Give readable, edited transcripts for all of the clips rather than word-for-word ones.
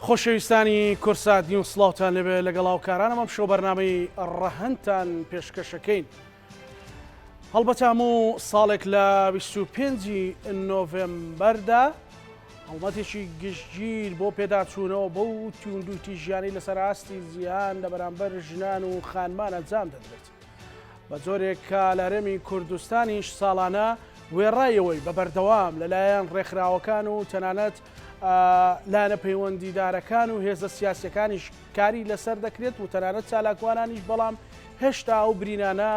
خۆشەویستانی کورسات نیو سڵاوتان لەبێ لەگەڵ هاوکارانەمە شۆ بەرنامەی ڕەهەنتان پێشکەشەکەین. هەڵبەت هەموو ساڵێک لە 25 نۆڤێمبەردا هەڵمەتێکی گشتگیر بۆ پێداچوونەوە بەو توندوتی ژیانی لەسەر ئاستی زیان لە بەرامبەر ژنان و خانمان ئەنجام دەدرێت. بە جۆرێک کە لە هەرێمی کوردستانیش ساڵانە وێڕایەوەی بە بەردەوام لەلایەن ڕێکخراوەکان و تەنانەت لایەنە پەیوەندیدارەکان و هێزە سیاسیەکانیش کاری لەسەر دەکرێت و تەنانەت چالاکوانانیش، بەڵام هێشتا ئەو برینانە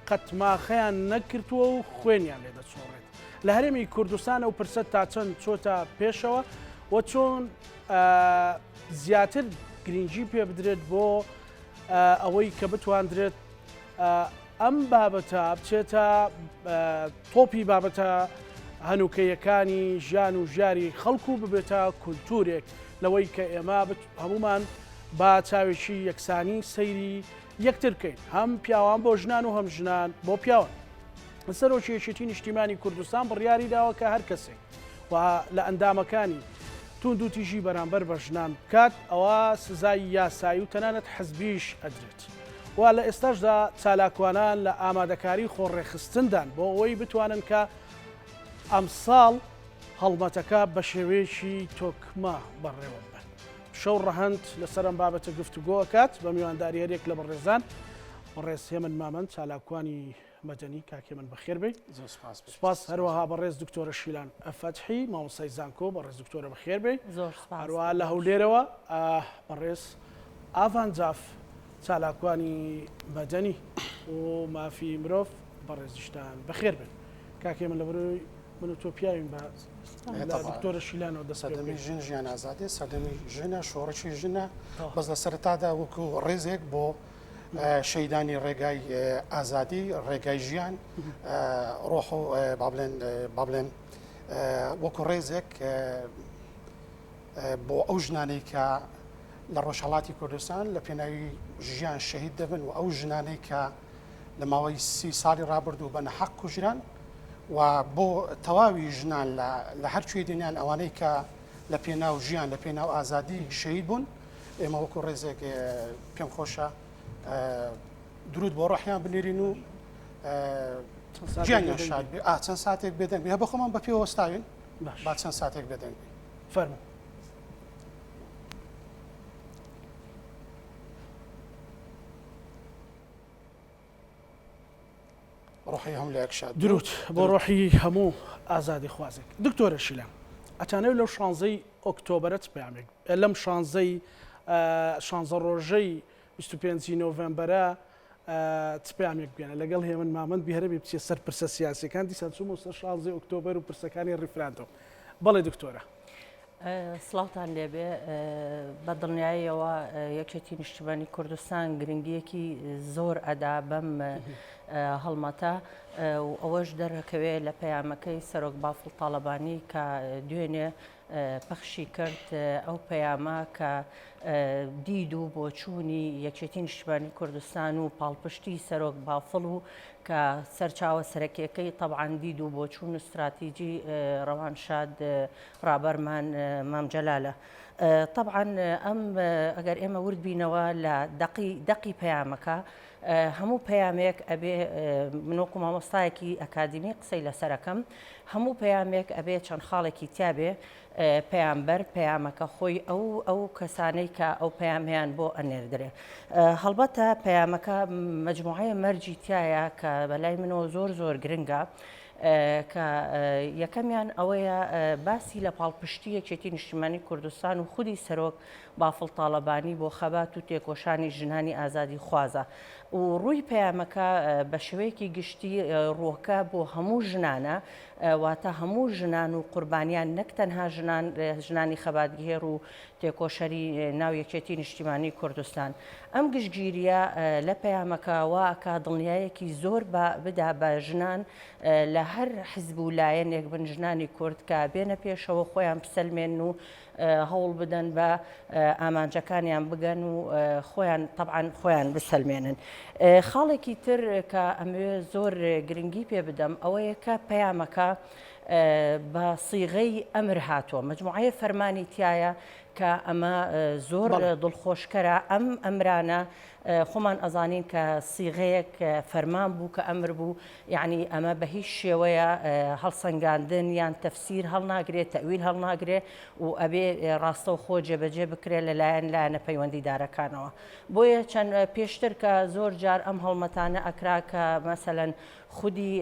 قەتماخەیان نەکردووە و خوێنیان لێ دەچۆڕێت. لە هەرێمی کوردستان ئەو پرسە تا چەند چۆتە پێشەوە و چۆن زیاتر گرنگی پێ بدرێت بۆ ئەوەی کە بتواندرێت ئەم بابەتە بچێتە تۆپی بابەتە هەنووکەیەکانی ژیان و ژیاری خەڵکو و ببێتە کولتورێک لەوەی کە ئێمە هەمومان با چاوێکی یەکسانی سەیری یەکتر بکەین، هەم پیاوان بۆ ژنان و هەم ژنان بۆ پیاوان. سەرۆکی یەکێتی نیشتیمانی کوردستان بڕیاری داوە کە هەر کەسێک و لە ئەندامەکانی توندوتیژی بەرامبەر بە ژنان بکات ئەوە سزای یاسایی و تەنانەت حەزبیش ئەدرێت. و لە ئێستاشدا چالاکوانان لە ئامادەکاری خۆڕێخستندان بۆ ئەوەی بتوانن کە ئەمساڵ هەڵمەتەکە بە شێوەیەکی تۆکمە بەڕێوە بن. شەو ڕەهەند لەسەر ئەم بابەتە گفتوگۆکات بە میوانداری هەرێک لە بەڕێزان بەڕێز هێمن مامەند چالاکوانی مەدەنی کاکێ من بەخێر بێ. سپاس هەروەها بەڕێز دکتۆرە شیلان ئەفەتحی مامۆستای زانکۆ بەڕێز دکتۆرە بەخێر بێ. هەروەها لە هەولێرەوە بەڕێز ئاڤانجاف چالاکوانی مەدەنی و مافی مرۆڤ بەڕێزیشتان بەخێر بێن. کاکێ من لە بەروی من و تۆ پیاوین بە دکتۆرە شیلانەوە دەسەدەمی ژن ژیان ئازادی سەدەمی ژنە شۆڕەکی ژنە بەس لە سەرەتادا وەکو ڕێزێک بۆ شەیدانی ڕێگای ئازادی ڕێگای ژیان ڕۆح و بابلێن وەکو ڕێزێک بۆ ئەو ژنانەی کە لە ڕۆژهەڵاتی کوردستان لە پێناوی ژیان شەهید دەبن و ئەو ژنانەی کە لە ماوەی 30 ساڵی ڕابردوو بە نەحەق کوژران و بۆ تەواوی ژنان لە هەرچوی دنیان ئەوانەی کە لە پێناو ژیان لە پێناو ئازادی شەهید بوون، ئێمە وەکو ڕێزێک پێم خۆشە درود بۆ ڕۆحیان بنێرین و گیانیان شاد بێ. چەند ساتێک بێدەنگ بێ بە خۆمان بە پێوە وەستاوین با چەند ساتێک بێدەنگ بێ. فەرموو. ڕۆحی هەم لە یەکشاد درود بۆ ڕۆحی هەموو ئازادی خوازێک. دکتۆرە شیلان ئەتانەوێت لەو 16 ئۆکتۆبرەت پامێک لەم 16 ڕۆژەی 25 نۆڤێمبەرە پامێک بێنە لەگەڵ هێمن مامەند بیهرەبێ بچێ سەر پرسە سیاسیەکان دیسان چوومە سەر 16 ئۆکتۆبەر و پرسەکانی ڕیفراندۆم. بەڵێ دکتۆرە. سڵاوتان لێبێ بە دڵنیاییەوە یەکێتی نیشتیمانی کوردستان گرنگیەکی زۆر ئەدا بەم هەڵمەتە و ئەوەش دەرەکەوێ لە پەیامەکەی سەرۆک بافڵ تاڵەبانی کە دوێنێ پەخشی کرد ئەو پەیامە کە دید و بۆچوونی یەکێتی نیشتیمانی کوردستان و پاڵپشتی سەرۆک بافڵ و کە سەرچاوە سەرەکیەکەی طبعاً دید و بۆچوون و استراتیجی ڕەوانشاد ڕابەرمان مامجەلالە. طبعاً ئەم ئەگەر ئێمە ورد بینەوە لە دەقی پەیامەکە هەموو پەیامێک ئەبێ منۆکو مامۆستایەکی ئەکادمی قسەی لەسەرەکەم هەموو پەیامێک ئەبێ چەند خاڵێکی تیابێ پەیامبەر پەیامەکە خۆی ئەو کەسانەی کە ئەو پەیامیان بۆ ئەنێردرێ. هەڵبەتە پەیامەکە مەجموعەیە مەرجی تایە کە بەلای منەوە زۆر گرنگە کە یەکەمیان ئەوەیە باسی لە پاڵپشتی یەکێتی نیشتیمانی کوردستان و خودی سەرۆک بافڵ تاڵەبانی بۆ خەبات و تێکۆشانی ژنانی ئازادی خوازە و ڕووی پەیامەکە بە شێوەیەکی گشتی ڕۆکە بۆ هەموو ژنانە واتە هەموو ژنان و قوربانیان نەک تەنها ژنانی خەباتگێر و تێکۆشەری ناو یەکێتی نیشتیمانی کوردستان. ئەم گشتگیریە لە پەیامەکەوە کە دڵنیایەکی زۆر بدا بە ژنان لە هەر حزب و لایەنێک بن ژنانی کورد کە بێنە پێشەوە خۆیان بسەلمێن و هەوڵ بدەن بە ئامانجەکانیان بگەن و خۆیان طبعاً خۆیان بسەلمێنن. خاڵێکی تر کە ئەمەوێ زۆر گرنگی پێ بدەم ئەوەیە کە پەیامەکە بە سیغەی ئەمر هاتووە مجموعەیە فەرمانی تایە کە ئەمە زۆر دڵخۆشکەرە ئەم ئەمرانە خۆمان ئەزانین کە سیغەیەک فەرمان بوو کە ئەمر بوو یعنی ئەمە بە هیچ شێوەیە هەڵسەنگاندن یان تەفسیر هەڵناگرێت تەویل هەڵناگرێت و ئەبێ ڕاستە و خۆ جێبەجێ بکرێت لەلایەنە پەیوەندیدارەکانەوە بۆیە چەند پێشتر کە زۆر جار ئەم هەڵمەتانە ئەکرا کە مەسەلەن خودی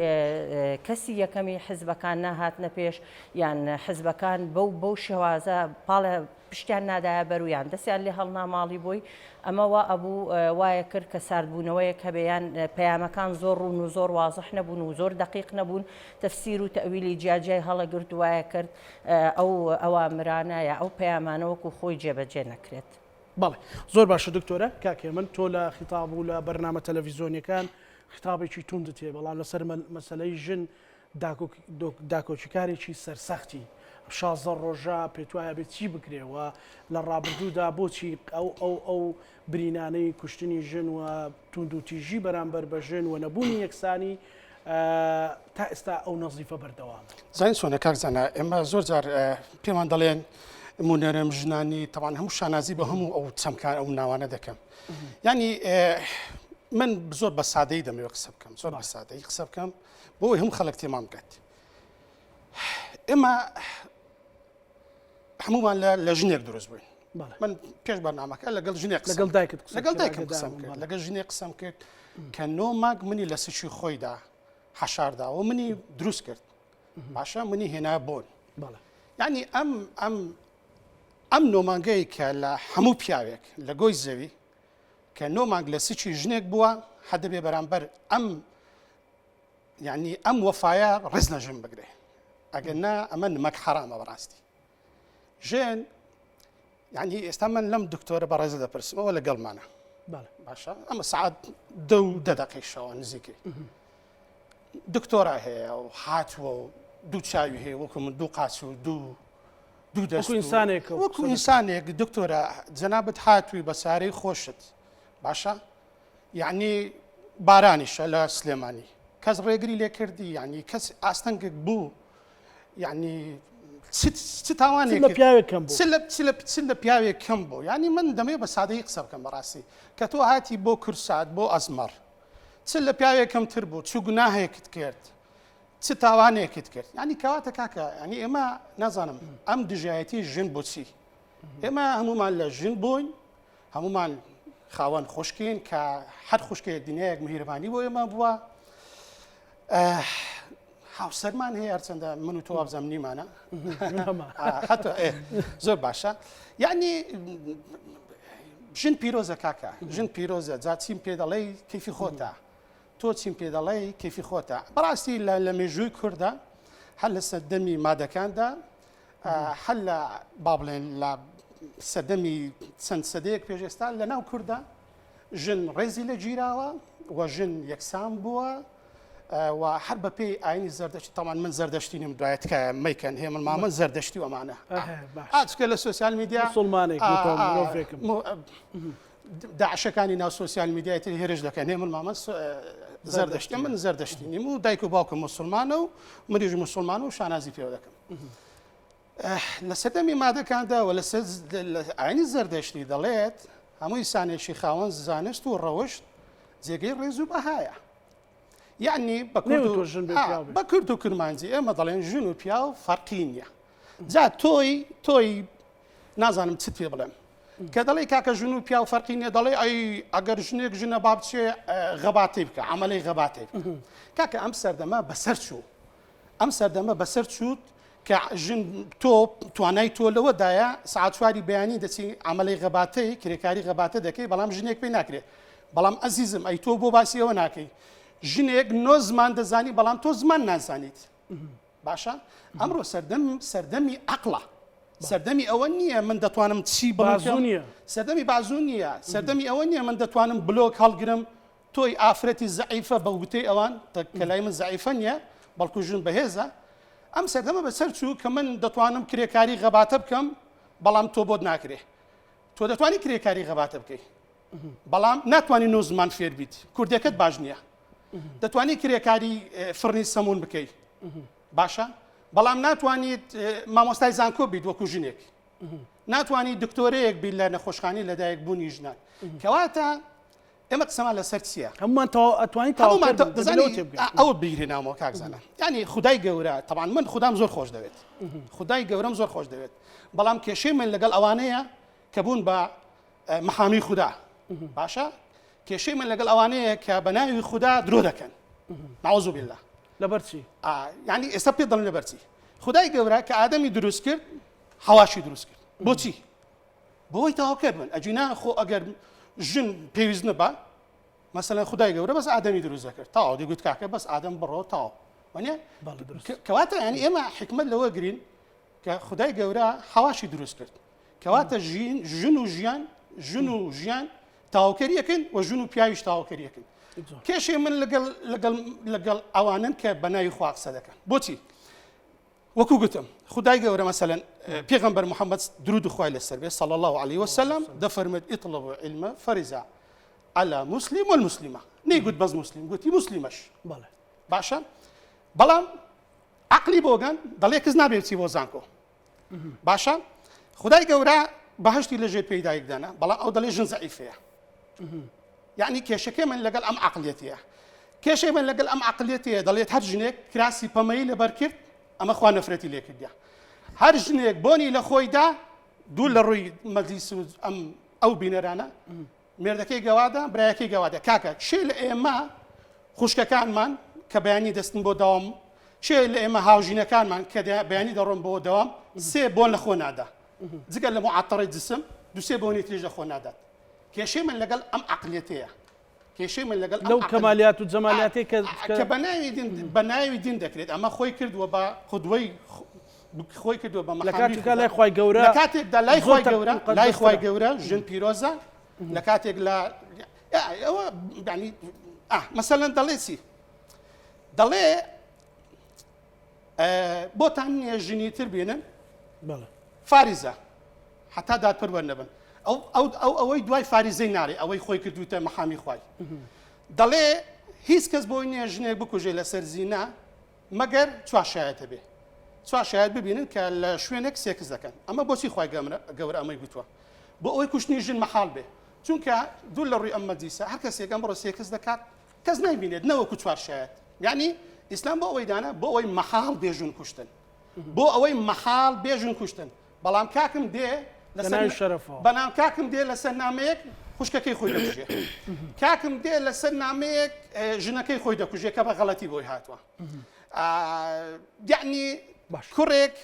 کەسی یەکەمی حزبەکان ناهاتنە پێش یان حزبەکان بەو شێوازە پاڵە پشتیان نادایە بەرویان دەستیان لێ هەڵناماڵی بووی ئەمە وا ئەبوو وایە کرد کە ساردبوونەوەیەک هەبێیان پەیامەکان زۆر ڕوون و زۆر وازح نەبوون و زۆر دقیق نەبوون تەفسیر و تەویلی جیاجای هەڵەگرت وایە کرد ئەو ئەوامرانە یا ئەو پەیامانەوەکو خۆی جێبەجێ نەکرێت. بەڵێ زۆر باشە دکتۆرە کاکێ من تۆ لە خیتاب و لە بەرنامە تەلەڤیزۆنیەکان خیتابێکی توندت هەیە بەڵام لەسەر مەسەلەی ژن داکۆچیکارێکی سەرسەختی 16 ڕۆژە پێت وایە بێت چی بکرێەوە لە ڕابردوودا بۆچی ئەو برینانەی کوشتنی ژن و توندوتیژی بەرامبەر بە ژن و نەبوونی یەکسانی تا ئێستا ئەو نەزیفە بەردەوام زین سۆنە کاکزانە ئێمە زۆر جار پێمان دەڵێن مونەرم ژنانی تەوان هەموو شانازی بە هەموو ئەو چەمکان ئەو ناوانە دەکەم ینی من زۆر بە سادەی دەمەوە قسە بکەم زۆر بە سادەی قسە بکەم بۆی هەموو خەڵک تێمان بکات ئێمە هەمومان لە ژنێک دروست بووین من پێش بەرنامەکە لەگەڵ ژنێک لەگەڵ دایکت لەگەڵ دایکم قسەم کرد لەگەڵ ژنێک قسەم کرد کە 9 مانگ منی لە سچی خۆیدا حەشاردا و منی دروست کرد باشە منی هێنا بۆن یعنی ئەم 9 مانگەی کە لە هەموو پیاوێک لە گۆی زەوی کە 9 مانگ لە سچی ژنێک بووە حەدەبێ بەرامبەر یعنی ئەم وەفایە ڕێز لە ژن بگرێ ئەگەر نا ئەمە نمەک حرامە بەڕاستی ژێن یعنی ئێستا من لەم دکتۆرە بە ڕێزە دەپرسمەوە لەگەڵمانە باشە ئەمە سعات 10 دقیقەیشەوە نزیکەی دکتۆرە هەیە و هاتووە و دوو چاوی هەیە وەکو من دوو قاچ و دوو دەست وەکو ئینسانێک دکتۆرە جەنابەت هاتووی بە سارەی خۆشت باشە یعنی بارانیشە لە سلێمانی کەس ڕێگری لێ کردی یعنی کەس ئاستەنگێک بوو یعنی چ تاوانێک لە پیاوێک کەم بوو ینی من دەمێ بە سادەی قسە بکەم بەڕاستی کە تۆ هاتی بۆ کورسات بۆ ئەزمەر چ لە پیاوێکم تر بوو چ گوناهێکت کرد چ تاوانێکت کرد ینی کەواتە کاکە ینی ئێمە نازانم ئەم دژایەتی ژن بۆچی ئێمە هەمومان لە ژن بووین هەمومان خاوەن خوشکین کە هەر خوشکێک دنیایەک میهرەبانی بۆ ئێمە بووە هاوسەرمان هەیە هەرچەندە من و تۆ وابزەم نیمانە زۆر باشە یعنی ژن پیرۆزە کاکە ژن پیرۆزە جا چیم پێ دەڵێ کەیفی خۆتە تۆ چیم پێ دەڵێ کەیفی خۆتە بەڕاستی لە مێژووی کووردە هەر لە سەردەمی مادەکاندا هەر لە با بڵێن لە سەردەمی چەند سەدەیەک پێش ئێستا لە ناو کووردە ژن ڕێزی لە گیراوە و ژن یەکسان بووە و هەر بە پێی ئاینی زەردەشتی تاوان من زەردەشتی نیم دوایەت کە مەیکەن هێمن مامە زەردەشتی وەمانە ئاچکە لە سوسیال میدیا داعشەکانی ناو سوسیال میدیای تر هێرش دەکەن هێمن مامە زەردەشتی من زەردەشتی نیم و دایک و باوکم موسڵمانە و مریژ موسڵمانە و شانازی پێوە دەکەم لە سەردەمی مادەکاندا و لە ئاینی زەردەشتی دەڵێت هەمووی سانێکی خاوەن زانست و ڕەوشت جێگەی ڕێز و بەهایە یعنی بە کورد و کرمانجی ئێمە دەڵێن ژن و پیا و فەرقی نییە جا تۆی نازانم چت پێ بڵێم کە دەڵێ کاکە ژن و پیا و فەرقی نییە دەڵێ ئەگەر ژنێک ژنە با بچێ غەباتەی بکە عەمەلەی غەباتەی بکە کاکە ئەم سەردەمە بەسەر چوو ئەم سەردەمە بەسەر چوت کە ژن تۆ توانای تۆ لەوەدایە سعات چواری بەیانی دەچی عەمەلەی غەباتەی کرێکاری غەباتە دەکەی بەڵام ژنێک پێی ناکرێت بەڵام ئەزیزم ئەی تۆ بۆ باسی ئەوە ناکەی ژنێک 9 زمان دەزانی بەڵام تۆ زمان نازانیت باشە ئەمڕۆ سەردەمی عەقڵە سەردەمی ئەوە نییە من دەتوانم چی بازوونیە سەردەمی بازوو نییە سەردەمی ئەوە نییە من دەتوانم بلۆک هەڵگرم تۆی ئافرەتی زەعیفە بە وتەی ئەوان کە لای من زەعیفە نییە بەڵکو ژن بەهێزە ئەم سەردەمە بەسەر چوو کە من دەتوانم کرێکاری غەباتە بکەم بەڵام تۆ بۆت ناکرێ تۆ دەتوانی کرێکاری غەباتە بکەی بەڵام ناتوانانی 9 زمان فێر بیت کوردەکەت باش نییە دەتوانی کرێکاری فڕنی سەمون بکەیت باشە بەڵام ناتوانیت مامۆستای زانکۆ بیت وەکو ژنێک ناتوانانی دکتۆرەیەک بی لە نەخۆشخانەی لەدایک بوونی ژنان کەواتە ئێمە قسەمان لەسەر چییە؟ هەمومان ئەتوانی دەزانی ئەوە بیرێناوەوە کاکزانە ینی خدای گەورە طبعا من خودم زۆر خۆش دەوێت خدای گەورەم زۆر خۆش دەوێت بەڵام کێشەی من لەگەڵ ئەوانەیە کە بوون بە محامی خوددا باشە کێشەی من لەگەڵ ئەوانەیە کە بە ناوی خوددا درۆ دەکەن نعوذ بالله لەبەرچی ینی ئێستا پێ دەڵێن لەبەرچی خدای گەورە کە ئادەمی دروست کرد هەواشی دروست کرد بۆچی بۆی تاواکرد من ئەجینا خۆ ئەگەر ژن پێویست نەبە مثلا خدای گەورە بەس ئادەمی دروست دەکرد تاوا دەیگوت کاکە بەس ئادەم بڕۆ تاوا وانە کەواتە ینی ئێمە حکمت لەوە گرین کە خدای گەورە هەواشی دروست کرد کەواتە ژن و ژیان تاواکەریەکەن و ژن و پیاویش تاواکەریەکەن کێشێ من لەگەڵ ئەوانن کە بەناوی خوا قسە دەکەن بۆچی وەکو گوتم خدای گەورە مەسەلەن پێغەمبەر محەممەد درود و خوای لەسەر بێ صلی الله عليه وسلم دەفەرمێت اطلبوا العلم فرزا على مسلم والمسلمة نەیگوت بەس مسلم گوتی مسلیمەش باشە بەڵام عقلی بۆگەن دەڵێ کەس نابێت چی بۆ زانکۆ باشە خدای گەورە بەهشتی لەژێر پێدایکدانا بەڵام ئەو دەڵێ ژن زەعیفەیە یعنی کێشەکەی من لەگەڵ ئەم عقلیەتەیە کێشەی من لەگەڵ ئەم عقلیەتەیە دەڵێت هەر ژنێک کراسی پەمەیی لەبەر کرد ئەمە خوا نەفرەتی لێ کردیا هەر ژنێک بۆنی لە خۆیدا دوو لە ڕووی مەجلیس ئەو بینەرانە مێردەکەی گەوادا برایەکەی گەوادا کاکە شێ لە ئێمە خوشکەکانمان کە بەیانی دەستن بۆ داوام شێ لە ئێمە هاوژینەکانمان کە بەیانی دەڕۆن بۆ داوام سێ بۆن لە خۆ نادا جگە لە معاتەڕی جسم دووسێ بۆنی تریژ لە خۆ نادات کێشەی من لەگەڵ ئەم عقلیەتەیە کێشەی من لەگەڵ لەو کەمالیات و جەمالیاتی کە بەناوی دین دەکرێت ئەمە خۆی کردووە بە قودوەی خۆی کردووە بە لە کاتێکدا لای خوای گەورە لە کاتێکدا لای خوای گەورە لای خوای گەورە ژن پیرۆزە لە کاتێک لە ئەوە ینی مەسەلەن دەڵێ چی دەڵێ بۆتان نییە ژنی تر بێنن فاریزە حتا دادپەروەر نەبن ئەوەی دوای فاریزەی نارێ ئەوەی خۆی کردوتە مەحامی خوای دەڵێ هیچ کەس بۆی نییە ژنێک بکوژێ لەسەر زینا مەگەر چوار شایەتە بێ چوار شایەت ببینن کە لە شوێنێک سێکس دەکەن ئەمە بۆچی خوای گەورە ئەمەی گوتووە بۆ ئەوەی کوشتنی ژن مەحاڵ بێ چونکە دوو لە ڕووی ئەم مەجلیسە هەر کەسێک ئەمڕۆ سێکس دەکات کەس نایبینێت نەوەکو چوار شایەت یعنی ئیسلام بۆ ئەوەی دانا بۆ ئەوەی مەحاڵ بێژن کوشتن بۆ ئەوەی مەحاڵ بێژن کوشتن بەڵام کاکم دێ بەنام کاکم دێ لەسەر نامەیەک خوشکەکەی خۆی دەکوژێ کاکم دێ لەسەر نامەیەک ژنەکەی خۆی دەکوژێ کە بە غەڵەتی بۆی هاتووە یعنی کوڕێک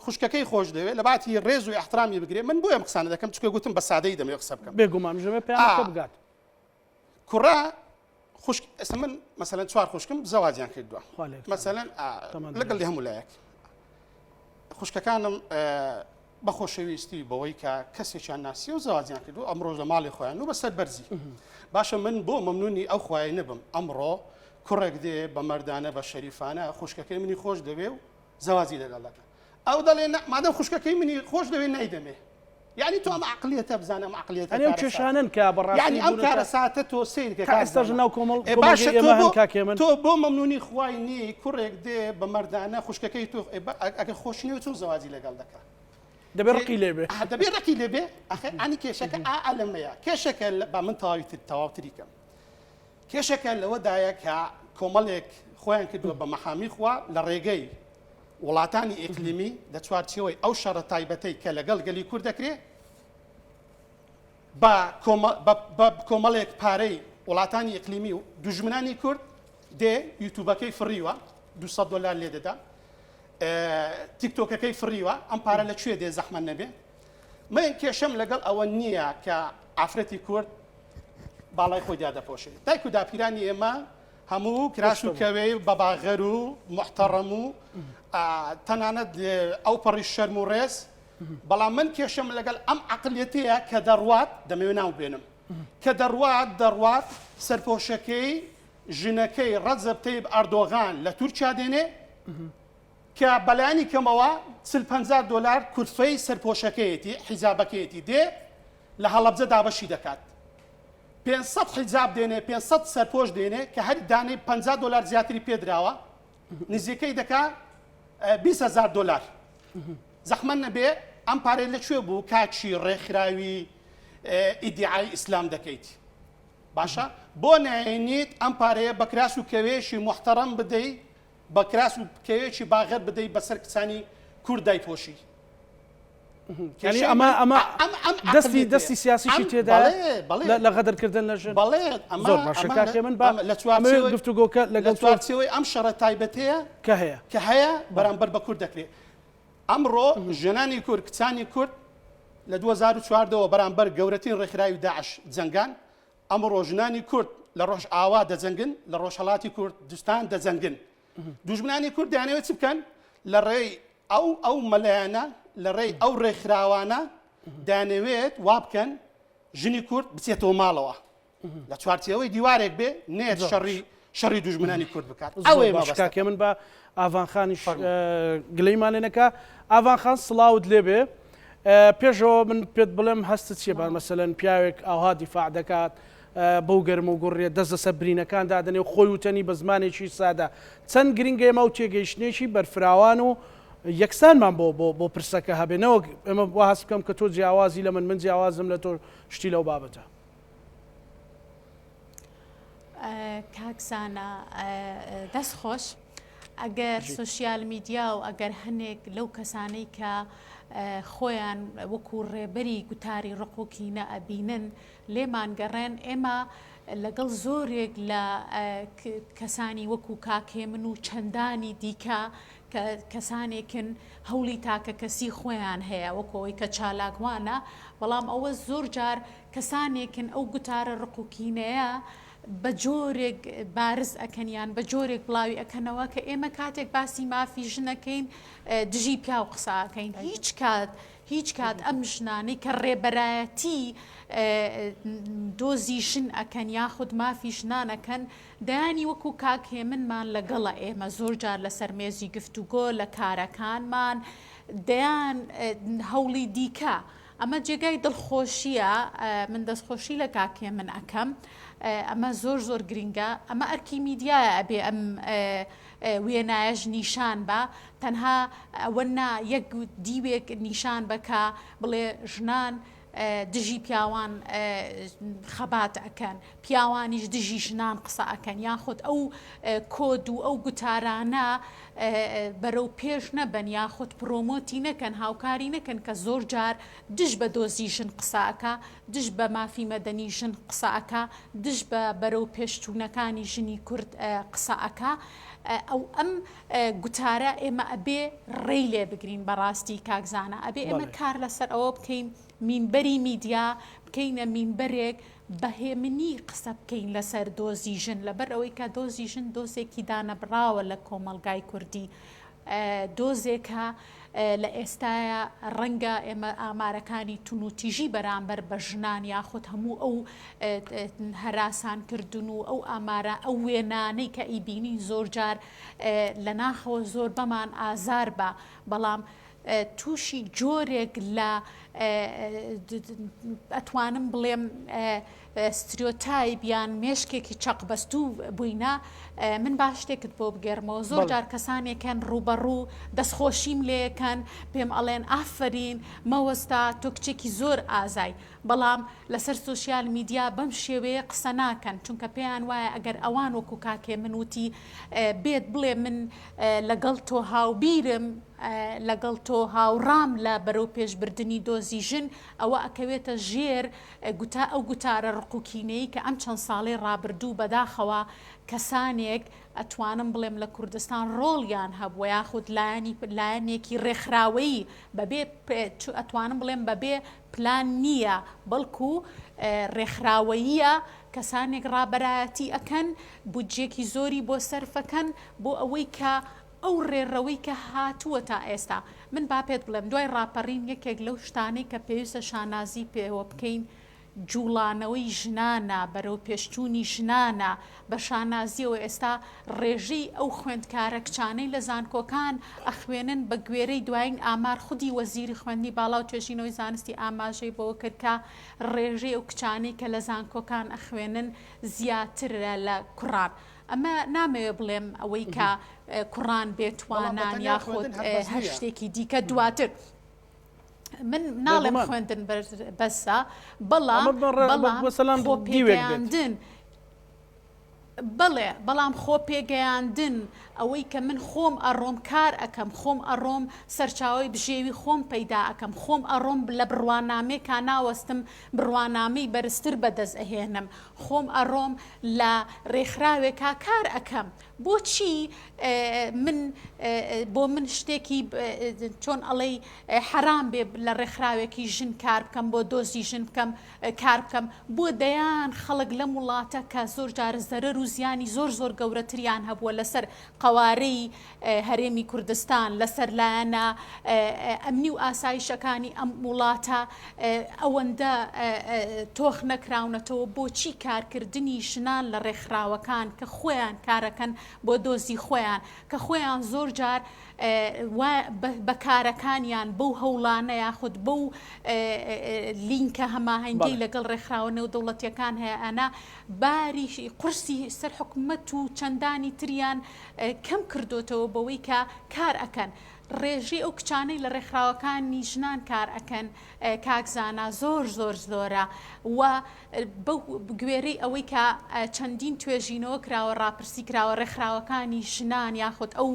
خوشکەکەی خۆش دەوێت لە باتی ڕێز و احترامی بگرێت من بۆ ئەم قسانە دەکەم چکە گوتم بە سادەی دەمێ قسە بکەم بێگومان ژمێ پێیان بگات کوڕا ئێستا من مەسەلەن چوار خوشکم زەواجیان کردووە مەسەلەن لەگەڵ هەموو لایەک خوشکەکانم بە خۆشەویستی بەوەی کە کەسێکیان ناسی و زەواجیان کردو ئەمڕۆ لە ماڵی خۆیان و بەسەر بەرزی باشە من بۆ مەمنونی ئەو خوای نەبم ئەمڕۆ کوڕێک دێ بە مەردانە بە شەریفانە خوشکەکەی منی خۆش دەوێ و زەواجی لەگەڵ دەکە ئەو دەڵێ مادەم خوشکەکەی منی خۆش دەوێ نایدەمێ یعنی تۆ ئەم عقلیەتە بزانم عقلیەتە ئەو کێشانن کە بەڕاستی یعنی ئەم کارە ساتە تۆ سیر ئێستاژ ناو کۆمەڵ باشە کاکێمن تۆ بۆ مەمنونی خوای نی کوڕێک دێ بە مەردانە خوشکەکەی تۆ ئەگەر خۆشنی و چۆن زەواجی لەگەڵ دەکات دەبێ ڕقی لێبێ دەبێ ڕقی لێبێ ئەنی کێشەکە ئالەمەیە کێشەکە با من تەواوتری کەم کێشەکە لەوەدایە کە کۆمەڵێک خۆیان کردووە بە مەحامی خوا لە ڕێگەی وڵاتانی ئیقلیمی لە چوارچێوەی ئەو شەڕە تایبەتەی کە لەگەڵ گەلی کورد دەکرێت بە کۆمەڵێک پارەی وڵاتانی ئیقلیمی و دوژمنانی کورد دێ یوتیوبەکەی فڕیوە $200 لێ دەدا تیکتۆکەکەی فڕیوە ئەم پارە لەکوێ دێ زەحمە نەبێ من کێشەم لەگەڵ ئەوە نییە کە ئافرەتی کورد باڵای خۆی دادەپۆشێت دایک و داپیرانی ئێمە هەموو کراس و کەوێ بەباغەر و محتەڕەم و تەنانەت ئەو پەڕی شەرم و ڕێز بەڵام من کێشەم لەگەڵ ئەم عقلیەتەیە کە دەڕوات دەمەوێت ناو بێنم کە دەڕوات سەرپۆشەکەی ژنەکەی ڕەجەب تەیب ئەردۆغان لە تورکیا دێنێ کە بەلایانی کەمەوە $50 کورتفەی سەرپۆشەکەیەتی حیجابەکەیەتی دێ لە هەڵەبجە دابەشی دەکات 500 حیجاب دێنێ 500 سەرپۆش دێنێ کە هەر دانەی $50 زیاتری پێدراوە نزیکەی دەکا $20,000 زەحمە نەبێ ئەم پارێ لەکوێ بوو کاچی ڕێکخراوی ئیدعای ئیسلام دەکەیت باشە بۆ نهێنیت ئەم پارەیە بە کراس و کەوێشی محتەرەم بدەیت بە کراس و کەوێکی باغر بدەیت بەسەر کچانی کوردای پۆشی يعني اما دستي سياسي تێدا لە غەدەرکردن لە ژن بەڵێ زۆر باشە کاکێ من با لە گفتوگۆکە لەگەڵ چوارچێوەی ئەم شەڕە تایبەتەیە کە هەیە بەرامبەر بە کورد دەکرێت ئەمڕۆ ژنانی کورد کچانی کورد لە 2014ەوە بەرامبەر گەورەترین ڕێکخراوی داعش جەنگان ئەمڕۆ ژنانی کورد لە ڕۆژ ئاوا دەجەنگن لە ڕۆژهەڵاتی کوردستان دەجەنگن دوژمنانی کورد دەیانەوێت چ بکەن لە ڕێی ئەو مەلایانە لە ڕێی ئەو ڕێکخراوانە دەیانەوێت وا بکەن ژنی کورد بچێتەوە ماڵەوە لە چوارچێوەی دیوارێک بێ نێت شەڕی دوژمنانی کورد بکات ئەوەی کاکێ من بە ئاڤانخانیش گلەیمان لێ نەکا ئاڤانخان سڵاوت لێبێ پێشەوە من پێت بڵێم هەستت چیە بار مەسەلەن پیاوێک ئاها دیفاع دەکات بەو گەرم و گوڕێ دەست لەسەر برینەکان دادنێ خۆی وتەنی بە زمانێکی سادە چەند گرنگە ئێمە و تێگەیشتێکی بەرفراوان و یەکسانمان بۆ پرسەکە هەبێنەوە ئێمە بۆ هەست بکەم کە تۆ جیاوازی لە من جیاوازم لە تۆ شتی لەو بابەتە کاکسانە دەست خۆش ئەگەر سوسیال میدیا و ئەگەر هەنێک لەو کەسانەی کە خۆیان وەکو ڕێبەری گوتاری ڕقوکینە ئەبینن لێمان گەڕێن ئێمە لەگەڵ زۆرێک لە کەسانی وەکو کاکێ من و چەندانی دیکە کەسانێکن هەوڵی تاکە کەسی خۆیان هەیە وەکەوەی کە چالاکوانە بەڵام ئەوە زۆر جار کەسانێکن ئەو گوتارە ڕقوکینەیە بە جۆرێک بارز ئەکەنیان بە جۆرێک بڵاوی ئەکەنەوە کە ئێمە کاتێک باسی مافی ژنەکەین دژی پیا و قساکەین هیچ کات ئەم ژنانەی کە ڕێبەرایەتی دۆزی ژن ئەکەن یاخود مافی ژنانەکەن دایانی وەکو کاکێ منمان لەگەڵە ئێمە زۆر جار لەسەر مێزی گفتوگۆ لە کارەکانمان دەیان هەوڵی دیکە ئەمە جێگای دڵخۆشیە من دەستخۆشی لە کاکێ من ئەەکەم ئەمە زۆر گرنگە ئەمە ئەرکی میدیایە ئەبێ ئەم وێنایەش نیشان بە تەنها ئەوە یەک دیوێک نیشان بکە بڵێ ژنان دژی پیاوان خەبات ئەکەن پیاوانیش دژی ژنان قسە ئەکەن یاخود ئەو کۆد و ئەو گوتارانە بەرەو پێش نەبن یاخود پرۆمۆتی نەکەن هاوکاری نەکەن کە زۆر جار دژ بە دۆزی ژن قساکە دژ بە مافی مەدەنی ژن قساکە دژ بە بەرەو پێشچوونەکانی ژنی کورد قساکە ئەو ئەم گوتارە ئێمە ئەبێ ڕێی لێ بگرین بەڕاستی کاکزانە ئەبێ ئێمە کار لەسەر ئەوە بکەین مینبەری میدیا بکەینە مینبەرێک بەهێمنی قسە بکەین لەسەر دۆزی ژن لەبەر ئەوەی کە دۆزی ژن دۆزێکی دانەبراوە لە کۆمەلگای کوردی دۆزێکە لە ئێستاە ڕەنگە ئێمە ئامارەکانی تونوتیژی بەرامبەر بە ژنان یاخود هەموو ئەو هەراسانکردن و ئەو ئامارە ئەو وێنانەی کە ئیبینی زۆر جار لە ناخەوە زۆر بەمان ئازار بە بەڵام تووشی جۆرێک لە ئەتوانم بڵێم ستریۆتایپ یان مێشکێکی چەقبەستوو بووینە من باش شتێکت بۆ بگەرمەوە زۆر جار کەسانێکن ڕوبەڕوو دەستخۆشیم لێکەن پێم ئەڵێن ئافرین مەوەستا تۆ کچێکی زۆر ئازای بەڵام لەسەر سوسیال میدیا بەم شێوەیە قسە ناکەن چونکە پێیان وایە ئەگەر ئەوان وەکو کاکێ من وتی بێت بڵێ من لەگەڵ تۆ هاوبیرم لەگەڵ تۆ هاوڕام لە بەرەو پێشبردننی دۆزی ژن ئەوە ئەکەوێتە ژێر ئەو گوتارە ڕقوکینەی کە ئەم چەند ساڵی ڕابردوو بەداخەوە کەسانێک ئەتوانم بڵێم لە کوردستان ڕۆڵیان هەبووە یاخود لایەنێکی ڕێکخراوەیی بەبێ ئەتوانم بڵێم بەبێ پلان نییە بەڵکو ڕێکخراوەییە کەسانێک ڕابەرایەتی ئەکەن بودجێکی زۆری بۆ سەرفەکەن بۆ ئەوەی کە ئەو ڕێڕەوەی کە هاتووە تا ئێستا من با پێت بڵێم دوای ڕاپەڕین یەکێک لەو شتانەی کە پێویستە شانازی پێوە بکەین جوڵانەوەی ژنانە بەرەو پێشچوونی ژنانە بە شانازیەوە ئێستا ڕێژەی ئەو خوێندکارە کچانەی لە زانکۆکان ئەخوێنن بە گوێرەی دوایین ئامار خودی وەزیری خوێندنی باڵا و توێژینەوەی زانستی ئاماژەی بۆ کردکە ڕێژەی ئەو کچانەی کە لە زانکۆکان ئەخوێنن زیاترە لە کوڕان ئەمە نامەوێ بڵێم ئەوەی کە کوڕان بێتوانان یاخود هەر شتێکی دیکە دواتر من ناڵێم خوێندن بەسە بەڵام خۆپێگەیاندن بڵێ بەڵام خۆپێگەیاندن ئەوەی کە من خۆم ئەڕۆم کار ئەەکەم خۆم ئەڕۆم سەرچاوی بژێوی خۆم پەیدا ئەەکەم خۆم ئەڕۆم لە بڕوانامێکا ناوەستم بڕوانامەی بەرزتر بەدەست ئەهێنم خۆم ئەڕۆم لە ڕێکخراوێکا کار ئەەکەم بۆچی بۆ من شتێکی چۆن ئەڵێ حەرام بێ لە ڕێکخراوێکی ژن کار بکەم بۆ دۆزی ژن بکەم کار بکەم بۆ دەیان خەڵک لە وڵاتە کە زۆر جارە زەرەر و زیانی زۆر گەورەتریان هەبووە لەسەر قەوارەی هەرێمی کوردستان لەسەر لایەنە ئەمنی و ئاسایشەکانی ئەم وڵاتە ئەوەندە تۆخ نەکراونەتەوە بۆچی کارکردنی ژنان لە ڕێکخراوەکان کە خۆیان کارەکەن بۆ دۆزی خۆیان کە خۆیان زۆر جار بەکارەکانیان بەو هەوڵانە یاخود بەو لینکە هەماهەنگی لەگەڵ ڕێکخراوە نێودەوڵەتیەکان هەیە ئەنا باری قورسی سەر حکومەت و چەندانی تریان کەم کردوتەوە بەوەی کە کار ئەکەن ڕێژی ئەو کچانەی لە ڕێکخراوەکانی ژنان کار ئەکەن کاکزانە زۆرە و بەو گوێرەی ئەوەی کە چەندین توێژینەوە کراوە ڕاپرسی کراوە ڕێکخراوەکانی ژنان یاخود ئەو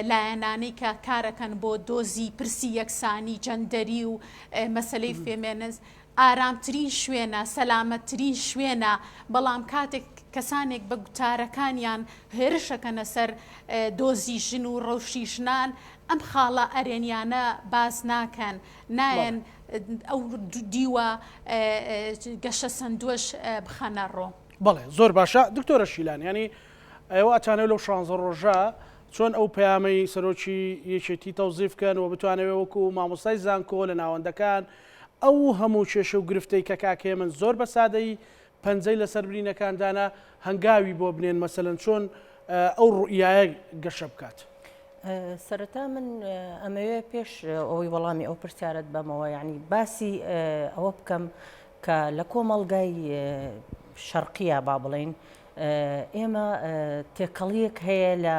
لایەنانەی کە کارەکەن بۆ دۆزی پرسی یەکسانی جەندەری و مەسلەی فێمێنز ئارامترین شوێنە سەلامەتترین شوێنە بەڵام کاتێک کەسانێک بە گوتارەکانیان هێرشەکەنە سەر دۆزی ژن و ڕەوشی ژنان ئەم خاڵە ئەرێنیانە باز ناکەن نایەن ئەو دیوە گەشە سندوەش بخەنە ڕۆ. بەڵێ زۆر باشە دکتۆرە شیلان ینی ئێوە ئەتانێت لەو 16 ڕۆژە چۆن ئەو پەیامەی سەرۆکی یەکێتی تەوزیف بکەن و بتوانێت وەکو مامۆستای زانکۆ لە ناوەندەکان ئەو هەموو کێشە و گرفتەی کە کاکێ من زۆر بە سادەی پەنجەی لەسەر برینەکاندانە هەنگاوی بۆ بنێن مەسەلەن چۆن ئەو ڕوئیایە گەشە بکات. سەرەتا من ئەمەوێ پێش ئەوەی وەڵامی ئەو پرسیارەت بەمەوە یعنی باسی ئەوە بکەم کە لە کۆمەڵگای شەرقیە با بڵێن ئێمە تێکەڵیەک هەیە لە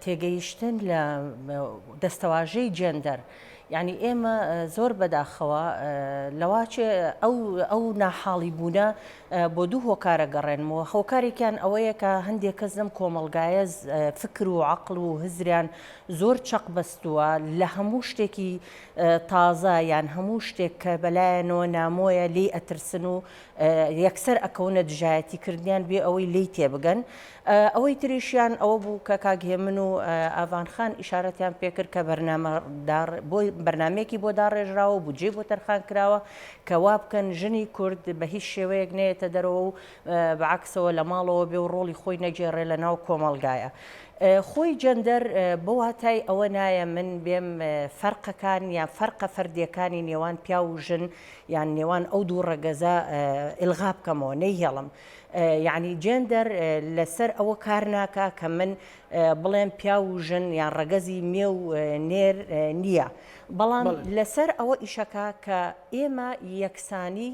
تێگەیشتن لە دەستەواژەی جێندەر. یعنی ئێمە زۆر بەداخەوە لەواچێ ئەو ناحاڵی بوونە بۆ دوو هۆکارە گەڕێنمەوە هۆکارێکیان ئەوەیە کە هەندێک کەس لەم کۆمەڵگایە فکر و عەقڵ و هزریان زۆر چەق بەستووە لە هەموو شتێکی تازە یان هەموو شتێک کە بەلایەنەوە نامۆیە لێی ئەترسن و یەکسەر ئەکەونە دژایەتیکردیان بێ ئەوەی لێی تێبگەن. ئەوەی تریشیان ئەوە بوو کە کاگێ من و ئاڤانخان ئیشارەتیان پێکرد کە بەرنمەیەکی بۆ داڕێژراوە بودجێ بۆ تەرخان کراوە کە وا بکەن ژنی کورد بە هیچ شێوەیەک نێتە دەرەوە و بەعکسەوە لە ماڵەوە بێ و ڕۆڵی خۆی نەگێڕێ لە ناو کۆمەڵگایە. خۆی جەندەر بۆ هاتای ئەوە نایە من بێم فەرقەکان یان فەرقە فەردیەکانی نێوان پیا و ژن یان نێوان ئەو دوو ڕەگەزە ئلغا بکەمەوە نەیهێڵم. یعنی جێندەر لەسەر ئەوە کار ناکە کە من بڵێم پیا و ژن یان ڕەگەزی مێ و نێر نییە بەڵام لەسەر ئەوە ئیشەکە کە ئێمە یەکسانی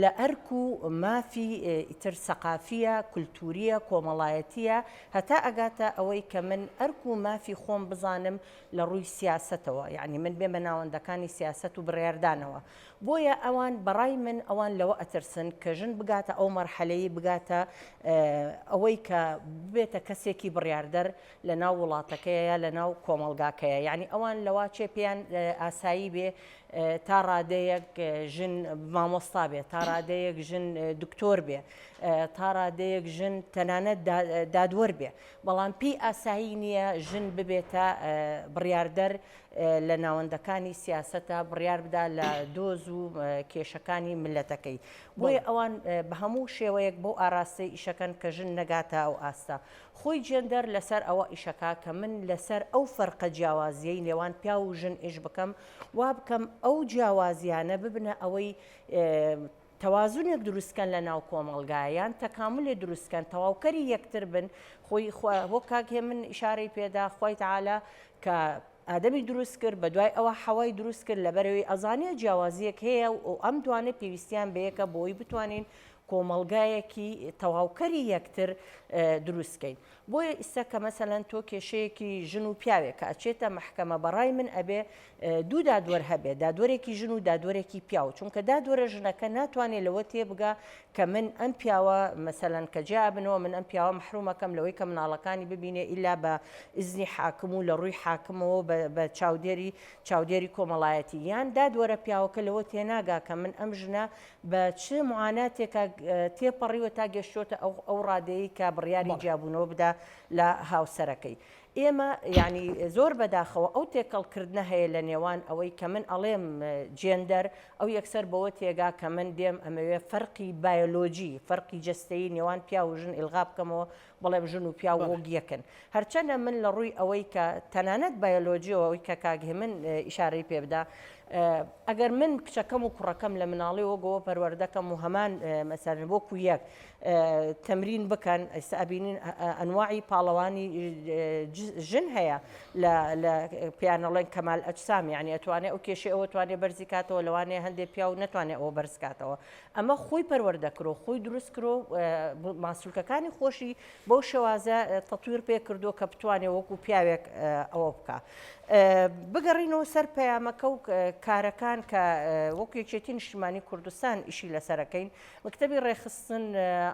لە ئەرک و مافی ئیتر سەقافیە کولتوریە کۆمەڵایەتیە هەتا ئەگاتە ئەوەی کە من ئەرک و مافی خۆم بزانم لە ڕووی سیاسەتەوە یعنی من بێمە ناوەندەکانی سیاسەت و بڕیاردانەوە بۆیە ئەوان بەڕای من ئەوان لەوە ئەترسن کە ژن بگاتە ئەو مەرحەلەیە بگاتە ئەوەی کە بێتە کەسێکی بڕیاردەر لە ناو وڵاتەکەیە لە ناو کۆمەڵگاکەیە یعنی ئەوان لەوا چێ پێیان ئاسایی بێ تا ڕادەیەک ژن مامۆستا بێ تا ڕادەیەک ژن دکتۆر بێ تا ڕادەیەک ژن تەنانەت دادوەر بێ بەڵام پێی ئاسایی نییە ژن ببێتە بڕیاردەر لە ناوەندەکانی سیاسەتە بڕیار بدا لە دۆز و کێشەکانی ملەتەکەی بۆیە ئەوان بە هەموو شێوەیەک بۆ ئاراستەی ئیشەکەن کە ژن نەگاتە ئەو ئاستا خۆی جێندەر لەسەر ئەوە ئیشەکە کە من لەسەر ئەو فەرقە جیاوازیەی نێوان پیا و ژن ئیش بکەم وا بکەم ئەو جیاوازیانە ببنە ئەوەی تەوازونێک دروستکەن لە ناو کۆمەڵگایان تەکاملێ دروستکەن تەواوکەری یەکتر بن خۆی بۆ کاکێ من ئیشارەی پێدا خۆی تەعالا کە ئادەمی دروست کرد بە دوای ئەوە حەوای دروست کرد لەبەرەوەی ئەزانێ جیاوازیەک هەیە و ئەم دوانە پێویستیان بەیەکە بۆی بتوانین کۆمەڵگایەکی تەواوکەری یەکتر دروستکەین. بۆیە ئیستا کە مەسەلەن تۆ کێشەیەکی ژن و پیاوێک کە ئەچێتە محکەمە بەڕای من ئەبێ دوو دادوەر هەبێ، دادوەرێکی ژن و دادوەرێکی پیاو، چونکە دادوەرە ژنەکە ناتوانێت لەوە تێبگا کە من ئەم پیاوە مەسەلەن کە جیا بنەوە من ئەم پیاوە محرومەکەم لەوەی کە مناڵەکانی ببینێ ئیلا بە ئیزنی حاکم و لە ڕووی حاکمەوە بە چاودێری کۆمەڵایەتی یان دادوەرە پیاوەکە لەوە تێناگا کە من ئەم ژنە بە چ معاناتێکە تێپەڕیوە تا گەشتۆتە ئەو ڕادەیە کە بڕیاری جیابوونەوە بدا لە هاوسەرەکەی. ئێمە ینی زۆر بەداخەوە ئەو تێکەڵکردنە هەیە لە نێوان ئەوەی کە من ئەڵێم جێندەر ئەو یەکسەر بەوە تێگا کە من دێم ئەمەوێ فەرقی بایۆلۆجی فەرقی جەستەیی نێوان پیا و ژن ئیلغا بکەمەوە بەڵێم ژن و پیا وەک یەکن. هەرچەندە من لە ڕووی ئەوەی کە تەنانەت بایۆلۆجیەوە ئەوەی کە کاگه من ئیشارەی پێ بدا ئەگەر من کچەکەم و کوڕەکەم لە مناڵی وەگەوە پەروەردەکەم و هەمان مەسەرن بۆکو یەک تەمرین بکەن ئێستا ئەبینین ئەنواعی پاڵەوانی ژن هەیە لە پیانەڵێن کەمال ئەجسام یعنی ئەتوانێت ئەو کێشەی ئەوە توانێت بەرزی کاتەوە لەوانەیە هەندێک پیا و نەتوانێت ئەوە بەرز کاتەوە. ئەمە خۆی پەروەردەکرۆ خۆی دروست کرۆ ماسوولکەکانی خۆشی بەو شێوازە تەطویر پێ کردو کە بتوانێت وەکو پیاوێک ئەوە بکە. بگەڕینەوە سەر پەیامەکە و کارەکان کە وەکو یەکێتی نیشتیمانی کوردستان ئیشی لەسەرەکەین مەکتەبی ڕێخستن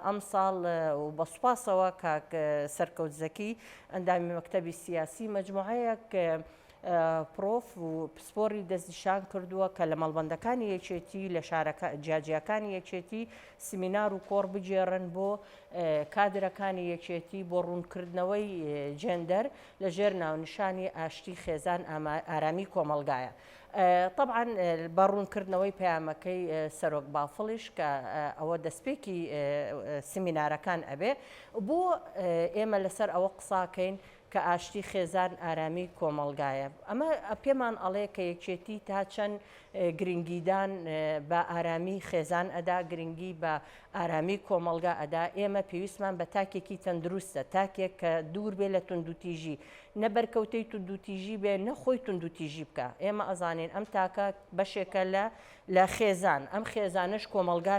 ئەم ساڵ و بە سوپاسەوە کاک سەرکەوت زەکی ئەندامی مەکتەبی سیاسی مەجموعەیەک پرۆف و پسپۆری دەستنیشان کردووە کە لە مەڵبەندەکانی یەکێتی لە جیاجیەکانی یەکێتی سیمینار و کۆڕ بجێڕن بۆ کادرەکانی یەکێتی بۆ ڕوونکردنەوەی جێندەر لە ژێر ناونیشانی ئاشتی خێزان ئارامی کۆمەلگایە. طبعا بەڕوونکردنەوەی پەیامەکەی سەرۆک بافڵیش کە ئەوە دەستپێکی سیمینارەکان ئەبێ بۆ ئێمە لەسەر ئەوە قساکەین کە ئاشتی خێزان ئارامی کۆمەلگایە. ئەمە پێمان ئەڵێ کە یەکێتی تا چەند گرنگیدان بە ئارامی خێزان ئەدا گرنگی بە ئارامی کۆمەلگا ئەدا ئێمە پێویستمان بە تاکێکی تەندروستە تاکێک کە دوور بێ لە توندوتیژی نەبەرکەوتەی توندوتیژی بێ نەخۆی توندوتیژی بکە. ئێمە ئەزانین ئەم تاکە بەشێکە لە خێزان ئەم خێزانش کۆمەلگا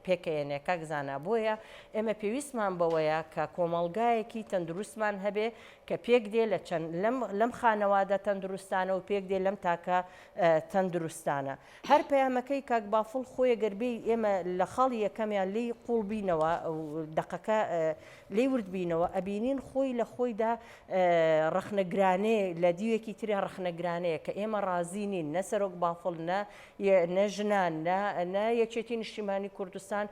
پێکەێنێ کاکزانە بۆیە ئێمە پێویستمان بەوەیە کە کۆمەلگایەکی تەندروستمان هەبێ کە پێک دێ لە چەند لەم خانەوادە تەندروستانە و پێک دێ لەم تاکە تەندروستانە. هەر پەیامەکەی کاک بافڵ خۆیە گەربەی ئێمە لە خاڵی یەکەمیان لی قوڵبینەوە دەقەکە لی وردبینەوە ئەبینین خۆی لە خۆیدا ڕەخنەگرانێ لە دیوێکی تری ڕەخنەگرانەیە کە ئێمە ڕازینین نە سەرۆک بافڵ نە ژنان نە یەکێتی نیشتیمانی کوردستان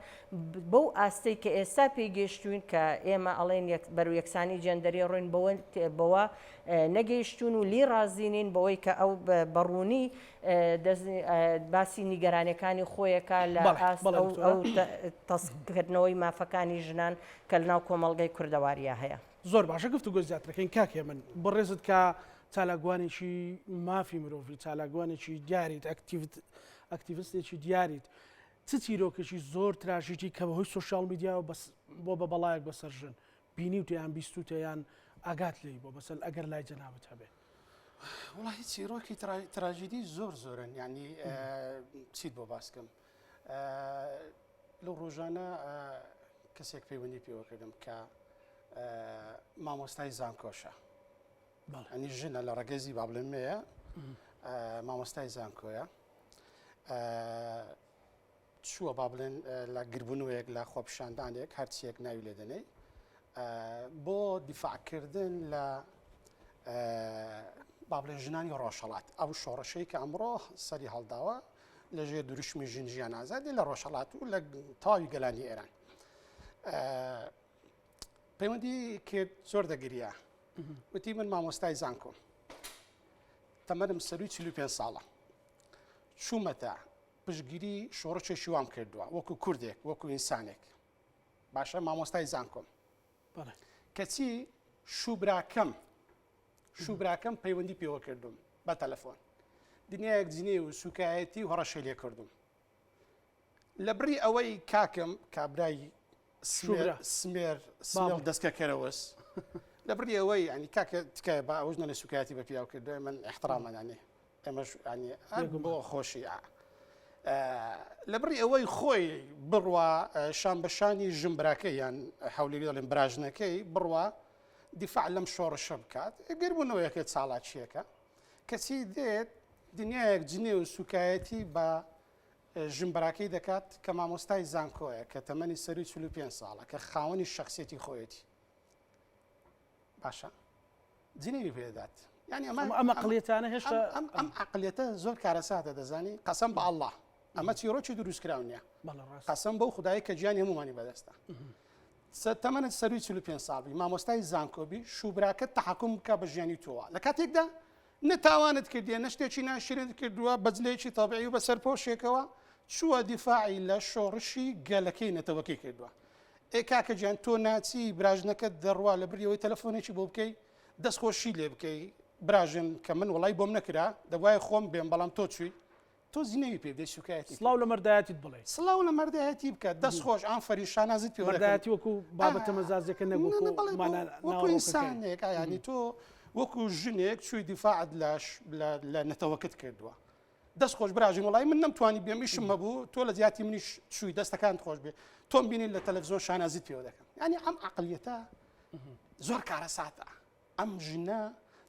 بەو ئاستەی کە ئێستا پێیگەشتوین کە ئێمە ئەڵێن بەرو یەکسانی جێندەری ڕوین بەوە نەگەیشتون و لی ڕازینین بەوەی کە ئەو بەڕوونی باسی نیگەرانەکانی خۆیەکە لە ئەو تەسکردنەوەی مافەکانی ژنان کە لەناو کۆمەڵگەی کوردەواریە هەیە. زۆر باشە گفتوگۆ زیاترەکەین کاکێ من بڕێزت کە چالاکوانێکی مافی مرۆڤی چالاکوانێکی دیاریت ئەکتیڤستێکی دیاریت چ چیرۆکێکی زۆر تراژیدی کە بەهۆی سۆشیال میدیا و بۆ بە بەڵایەک بەسەر ژن بینی و تیان بیستوتەیان ئاگات لێی بۆ بەسەر ئەگەر لای جەنابەت هەبێ. وڵی چیرۆکی تراژیدی زۆرن ینی چیت بۆ باسکەم لەو ڕۆژانە کەسێک پەیوەندی پێوە کردم کە مامۆستای زانکۆشە ئەنی ژنە لە ڕەگەزی با بڵێمەیە مامۆستای زانکۆیە چووە با بڵێن لە گربوونەوەیەک لە خۆپشاندانێک هەرچیەک ناوی لێ دەنێ بۆ دیفاعکردن لە با بڵێن ژنانی ڕۆژهەڵات ئەو شۆڕەشەی کە ئەمڕۆ سەری هەڵداوە لەژێر دروشمی ژن ژیان ئازادی لە ڕۆژهەڵات و لە تەواوی گەلانی ئێران پەیوەندی کرد زۆر دەگریا وتی من مامۆستای زانکۆم تەمەنم سەروی 45 ساڵە چوومەتە پشتگیری شۆڕەشێکی وام کردووە وەکو کوردێک وەکو ئینسانێک باشە مامۆستای زانکۆم کەچی شوبراکەم پەیوەندی پێوە کردوم بە تەلەفۆن دنیایەک جنێ و سوکایەتی و هەڕەشەی لێ کردوم لە بڕی ئەوەی کاکەم کابرای سمێر دەستکەکەرەوەس لە بڕی ئەوەی ینی کاکە تکایە با ئەوژنە لە سوکایەتی بە پیاو کردو من احترامەدانێ ئەمەش بۆ خۆشی لە بڕی ئەوەی خۆی بڕوا شان بەشانی ژمبراکەی یان حولی دەڵێن براژنەکەی بڕوا دیفاع لەم شۆڕشە بکات گەربوونەوەیەکێت ساڵاتچیەکە کەسی دێت دنیایەک جنێ و سوکایەتی بە ژمبراکەی دەکات کە مامۆستای زانکۆیە کە تەمەنی سەری 45 ساڵە کە خاوەنی شخصیەتی خۆیەتی باشە جنێوی پێدات ینی ئەمە قڵیەتانە هێشتا ئەم عقلێتە زۆر کارەساتە دەزانی قەسەم بە ئەڵڵاه ئەمە چیرۆکی دروستکراون نیە قەسەم بەو خدای کە گیانی هەمومانی بەدەستە تەمەنت سەروی 45 ساڵی مامۆستای زانکۆبی شوبراکە تەحکم بکە بە ژیانی تۆوە لە کاتێکدا نەتاوانت کردیە نە شتێکی ناشرێت کردووە بەجلێکی تەبیعی و بەسەر پۆشێکەوە چووە دیفاعی لە شۆڕشی گەلەکەی نەتەوەکەی کردووە کاکە گیان تۆ ناچی براژنەکەت دەڕوا لە بریەوەی تەلەفۆنێکی بۆ بکەی دەستخۆشی لێ بکەی براژن کە من وڵی بۆم نەکرا دەبواە خۆم بێم بەڵام تۆ چووی تۆ زینەوی پێ بدەی سوکایەتی سڵاو لە مەردایەتیت بڵێ سڵاو لە مەردایەتی بکە دەستخۆش ئەم فەریشانازت پێ مەردایەتی وەکو بابەتە مەزازەکە وەکو ئینسانێک ینی تۆ وەکو ژنێک چووی دیفاعت لە نەتەوەکت کردووە دەستخۆش براژین وڵی من نەمتوانی بێم ئیشم مەبوو تۆ لە زیاتی منیش چووی دەستەکان خۆش بێ تۆم بینین لە تەلەڤیزۆن شانازیت پێوە دەکەم ینی ئەم عقلیەتە زۆر کارەساتە ئەم ژنە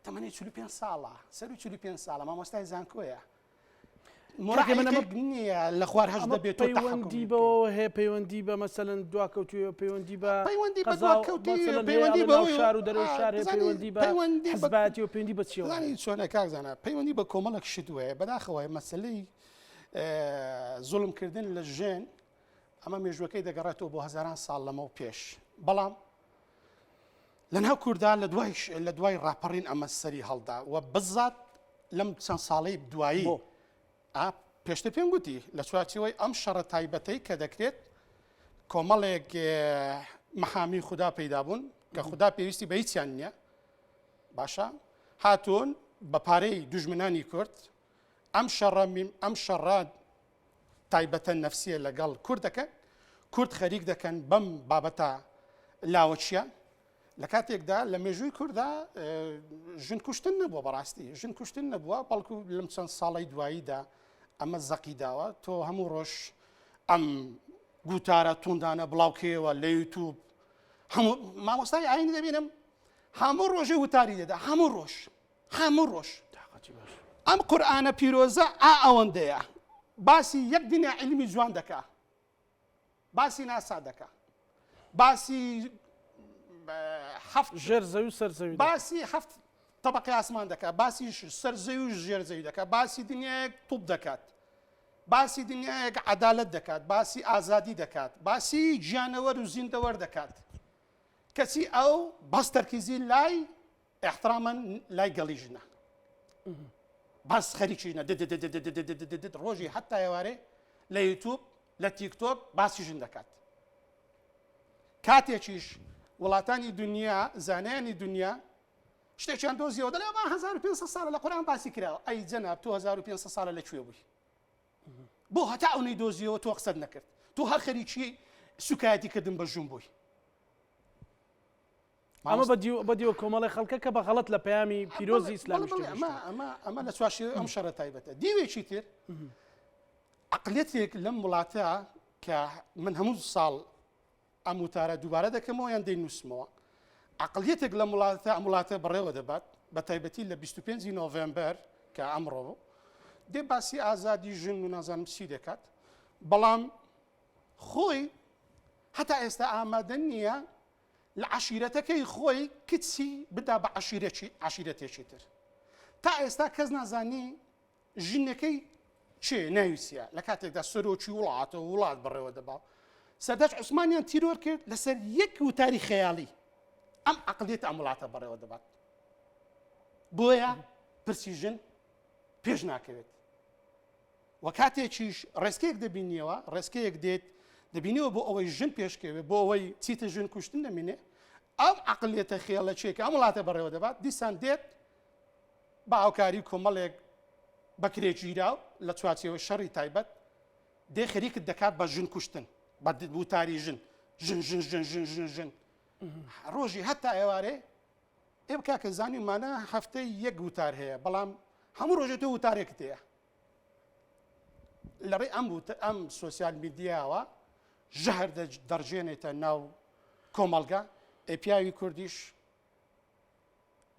تەمەنی 45 ساڵە سەر 45 ساڵە مامۆستای زانکۆیە نییە لە خوار هەش دەبێت پەیوەندی بەوە هەیە پەیوەندی بە مەسەلەن دواکەوتوی پەیوەندی بە شار و دەرەوەی شار پەیوەندی بە حزباتی و پەیوەندی بە چیەوە چۆنە کاکزانە پەیوەندی بە کۆمەڵک شتوەیە بەداخەوەی مەسلەی زوڵمکردن لە ژێن ئەمە مێژوەکەی دەگەڕێتەوە بۆ هەزاران ساڵ لەمەوە پێش بەڵام لەناو کووردا لە دوای ڕاپەڕین ئەمە سەری هەڵدا و بزات لەم چەند ساڵەی دوایی پێشتر پێم گوتی لە چوارچەوەی ئەم شەڕە تایبەتەی کە دەکرێت کۆمەڵێک مەحامی خوددا پەیدا بوون کە خوددا پێویستی بە هیچیان نییە باشە هاتوون بە پارەی دوژمنانی کورد ئەم شەڕە تایبەتە نەفسیە لەگەڵ کوردەکە کورد خەریک دەکەن بەم بابەتە لاوەچیە لە کاتێکدا لە مێژووی کووردا ژن کوشتن نەبووە بەڕاستی ژن کوشتن نەبووە بەڵکو لەم چەند ساڵی دواییدا ئەمە زەقی داوە تۆ هەموو ڕۆژ ئەم گوتارە توندانە بڵاوکەوە لە یوتوب هەموو مامۆستای ئاینی دەبینم هەموو ڕۆژێ وتاری دەدا هەموو ڕۆژ ئەم قورئانە پیرۆزە ئەوەندەیە باسی یەک دنیا علمی جوان دەکا باسی ناسا دەکا باسی ژێر زەوی و سەرزەوی باسی هەفت طبقی ئاسمان دەکات باسی سەرزەوی و ژێرزەوی دەکات باسی دنیایەک توپ دەکات باسی دنیایەک عەدالەت دەکات باسی ئازادی دەکات باسی گیانەوەر و زیندەوەر دەکات کەچی ئەو باس تەرکیزی لای احترامان لای گەڵی ژنە باس خەریکی ژنە ڕۆژی حتا ئێوارێ لە یوتوب لە تیکتۆک باسی ژن دەکات کاتێکیش وڵاتانی دنیا زانایانی دنیا شتێکیان دۆزیەوە دەڵێ 1500 ساڵە لە قورئان باسی کراوە ئەی جەناب تۆ 1500 ساڵە لەکوێ بووی بۆ هەتا ئەو نەیدۆزیەوە تۆ قسەت نەکرد تۆ هەر خەریکی سوکایەتی کردن بە ژوون بووی ئەمە بەدیوە کۆمەڵی خەڵکە کە بە غەڵەت لە پەیامی پیرۆزی ئیسلامی ئەمە لە چواشی ئەم شەڕە تایبەتە دیوێکی تر عەقلێتێک لەم وڵاتە کە من هەموو ساڵ ئەم وتارە دووبارە دەکەمەوە یان دەینووسمەوە عەقلێتێک لە وڵاتە بەڕێوە دەبات بە تایبەتی لە 25 نۆڤێمبەر کە ئەمڕۆ دێ باسی ئازادی ژن و نازانم چی دەکات بەڵام خۆی هەتا ئێستا ئامادە نییە لە عەشیرەتەکەی خۆی کچی بدا بە عەشیرەتێکی تر تا ئێستا کەس نازانی ژنەکەی چێ ناویسیە لە کاتێکدا سەرۆکی وڵاتە وڵات بەڕێوە دەبا سەرداج عوسمانیان تیرۆر کرد لەسەر یەک وتاری خەیاڵی ئەم عەقلێت ئەم وڵاتە بەڕێوە دەبات بۆیە پرسی ژن پێش ناکەوێت وە کاتێکیش ڕێسکەیەک دەبینیەوە ڕێسکەیەک دێت دەبینیەوە بۆ ئەوەی ژن پێشکەوێت بۆ ئەوەی چیتە ژن کوشتن دەمێنێ ئەم عەقلێتە خێڵە چێکە ئەم وڵاتە بەڕێوە دەبات دیسان دێت بە هاوکاری کۆمەڵێک بەکرێگیراو لە چوارچێوەی شەڕی تایبەت دێ خەریکت دەکات بە ژن کوشتن بە وتاری ژن ژن ڕۆژی هەتا ئێوارێ ئێ بکاکە زانیمانە هەفتەی یەک وتار هەیە بەڵام هەموو ڕۆژێت تۆ وتارێکت هەیە لەڕێ ئەم سوسیال میدیاوە ژەهر دەرژێنێتە ناو کۆمەڵگە پیاوی کوردیش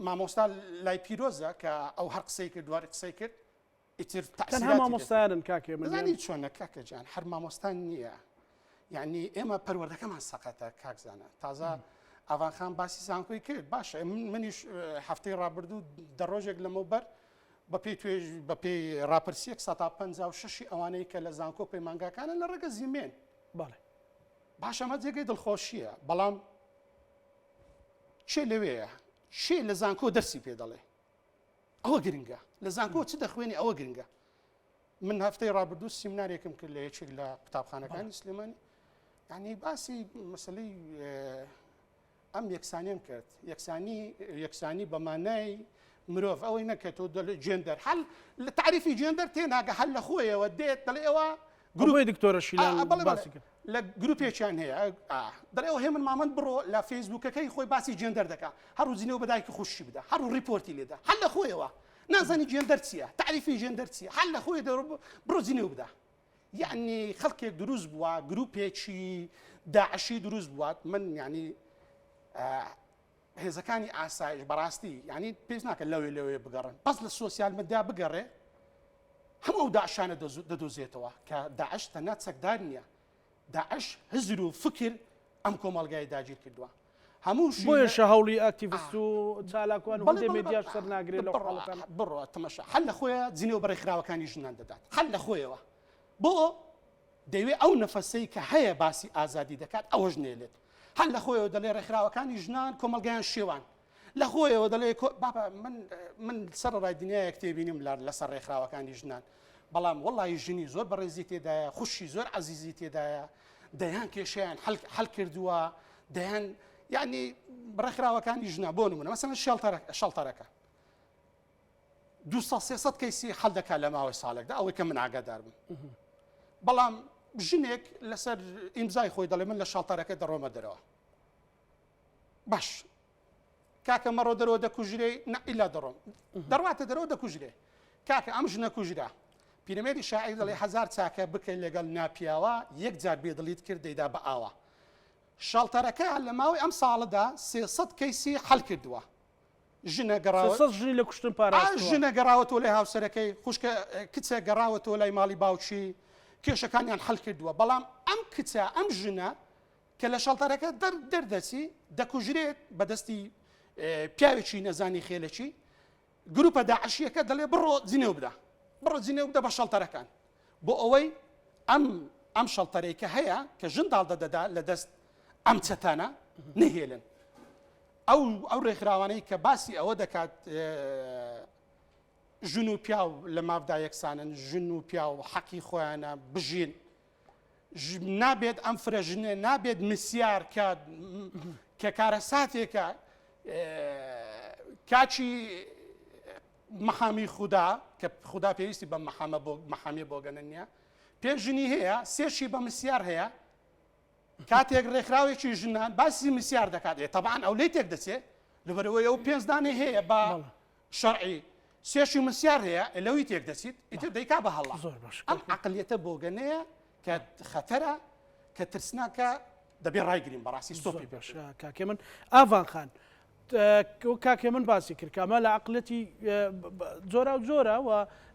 مامۆستا لای پیرۆزە کە ئەو هەر قسەی کرد دوواری قسەی کرد ئیتر تەنها مامۆستایانن کاکێ زانی چۆنە کاکە جان هەر مامۆستان نییە یعنی ئێمە پەروەردەکەمان سەقەتە کاکزانە تازە ئاوانخان باسی زانکۆی کرد باشە منیش هەفتەی ڕابردوو دەڕۆژێک لەمەوبەر بە پێی راپرسیەک 156 ئەوانەی کە لە زانکۆ پەیمانگاکانە لە ڕێگە زیمێن باش ئەمە جێگەی دڵخۆشیە بەڵام چێ لەوەیە چێ لە زانکۆ دەرسی پێ دەڵێ ئەوە گرنگە لە زانکۆ چ دەخوێنی ئەوە گرنگە من هەفتەی ڕابردوو سیمینارێکم کرد لە یەکێک لە قوتابخانەکانی سلێمانی یعنی باسی مەسەلەی ئەم یەکسانیم کرد یەکسانی بەمانای مرۆڤ ئەوەی نەکەێتەوە جێندەر هەل لە تعریفی جێندەر تێناگە هەل لە خۆیەوە دێت دەڵێ ئەوە گروپی دکتۆرە شیلان باسی کرد لە گروپێکیان هەیە دەڵێەوە هێمن مامەند بڕۆ لە فەیسبووکەکەی خۆی باسی جێندەر دەکات هەروو زینەوە بەدایکی خوشی بدە هەروو ریپۆرتی لێدا هەل لە خۆیەوە نازانی جێندەر چییە تعریفی جێندەر چییە هەل لە خۆی بڕۆ زینەوە بدە یعنی خەڵکێک دروست بووە گروپێکی داعشی دروست بوات من یعنی هێزەکانی ئاسایش بەڕاستی یعنی پێش ناکە لەوێ بگەڕن بەس لە سۆسیال مدیا بگەڕێ هەموو ئەو داعشانە دەدۆزێتەوە کە داعش تەنها چەکدار نییە داعش هزر و فکر ئەم کۆمەڵگای داگیر کردووە هەموو بۆیە هەوڵی ئاکتیڤیست و چالاکوان هەندێک مێدیاش سەرناگرێت لەو حاڵەتانە بڕۆ تەماشا هەل لە خۆیە جنێو بەڕێکخراوەکانی ژنان دەدات هەل لە خۆیەوە بۆ دەیوێت ئەو نەفەسەی کە هەیە باسی ئازادی دەکات ئەوەش نێلێت هەل لە خۆیەوە دەڵێ ڕێکخراوەکانی ژنان کۆمەلگایان شێوان لە خۆیەوە دەڵێ بابا من سەرڕای دنیای کتێبینیم لەسەر ڕێکخراوەکانی ژنان بەڵام وەڵی ژنی زۆر بەڕێزی تێدایە خوشی زۆر عەزیزی تێدایە دەیان کێشیان حەل کردووە دەیان یعنی ڕێکخراوەکانی ژنە بۆ نمونە مەسەڵەن شەڵتەرەکە 200 کەیسی حەل دەکات لە ماوەی ساڵێکدا ئەوەی کە من ئاگادار بم بەڵام ژنێک لەسەر ئیمزای خۆی دەڵێ من لە شەڵتەرەکە دەڕۆمە دەرەوە باش کاکە مەڕۆ دەرەوە دەکوژرێ نەئیلا دەڕۆم دەڕواتە دەرەوە دەکوژرێ کاکە ئەم ژنە کوژرا پیرەمێری شاعیر دەڵێ 1000 چاکە بکەیت لەگەڵ ناپیاوە یەک جار بێدڵیت کرد دەیدا بە ئاوە شەڵتەرەکە لە ماوەی ئەم ساڵەدا 300 کەیسی حەل کردووە ژنە ژنی لە کوشتن پاراستووە ژنە گەڕاوەتەوە لای هاوسەرەکەی خوشکە کچە گەڕاوەتەوە لای ماڵی باوچی کێشەکانیان حەل کردووە بەڵام ئەم کچە ئەم ژنە کە لە شەڵتەرەکە دەردەچی دەکوژرێت بەدەستی پیاوێکی نەزانی خێلەکی گروپە داعشیەکە دەڵێ بڕۆ جینێو بدە بڕۆ جینێو بدە بە شەڵتەرەکان بۆ ئەوەی ئەم شەڵتەرەیکە هەیە کە ژنداڵ دەدەدا لە دەست ئەم چەتانە نهێلن ئەو ڕێکخراوانەی کە باسی ئەوە دەکات ژن و پیاو لە مافدا یەکسانن ژن و پیا و حەقی خۆیانە بژین نابێت ئەم فرەژنێ نابێت مسیار کە کارە ساتێکە کاچی مەحامی خودا کە خودا پێویستی بە مەحامی بۆگەنە نییە پێشژنی هەیە سێشی بە مسیار هەیە کاتێک ڕێکخراوێکی ژنان باسی مسیار دەکات تەبعاً ئەو لێ تێک دەچێت لەبەرەوەی ئەو پێنجدانێ هەیە بە شەرعی سێشی مسیار هەیە لەوی تێک دەچیت ئیتر دەیکا بە هەڵا ئەم عەقلیەتە بۆگەنەیە کە خەتەرە کە ترسناکە دەبێت ڕایگرین بەڕاستی ستۆپی باش کاکێ من ئاڤان خان کاکێ من باسی کرد کە ئەمە لە عەقڵەتی جۆرە و جۆرە و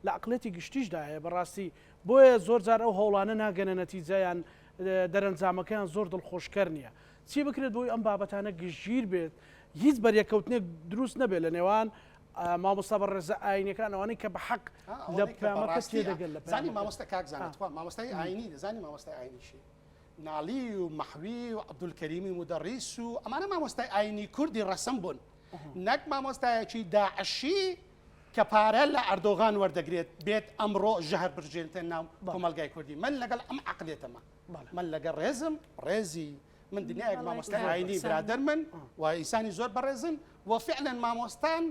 لە عەقڵەتی گشتیشدا هەیە بەڕاستی بۆیە زۆر جار ئەو هەوڵانە ناگەنە نەتیجەیان دەرەنجامەکەیان زۆر دڵخۆشکەر نییە چی بکرێت بۆی ئەم بابەتانە گشتگیر بێت هیچ بەریەکەوتنێک دروست نەبێت لە نێوان مامۆستا بەڕێزە ئاینەکان ئەوانەی کە بە حەق لە پەیامەکە تێدەگەن لە زانی مامۆستا کاکزانێت مامۆستای ئاینی دەزانی مامۆستای ئاینیشی ناڵی و مەحوی و عەبدولکەریمی مودەڕیس و ئەمانە مامۆستای ئاینی کوردی ڕەسەم بوون نەک مامۆستایەکی داعشی کە پارە لە ئەردۆغان وەردەگرێت بێت ئەمڕۆ ژەهر بژێنتە ناو کۆمەلگای کوردی من لەگەڵ ئەم عەقلێتەمە من لەگەڵ ڕێزم ڕێزی من دنیایەک مامۆستای ئاینی برادەر من و ئینسانی زۆر بەڕێزن و فعلا مامۆستان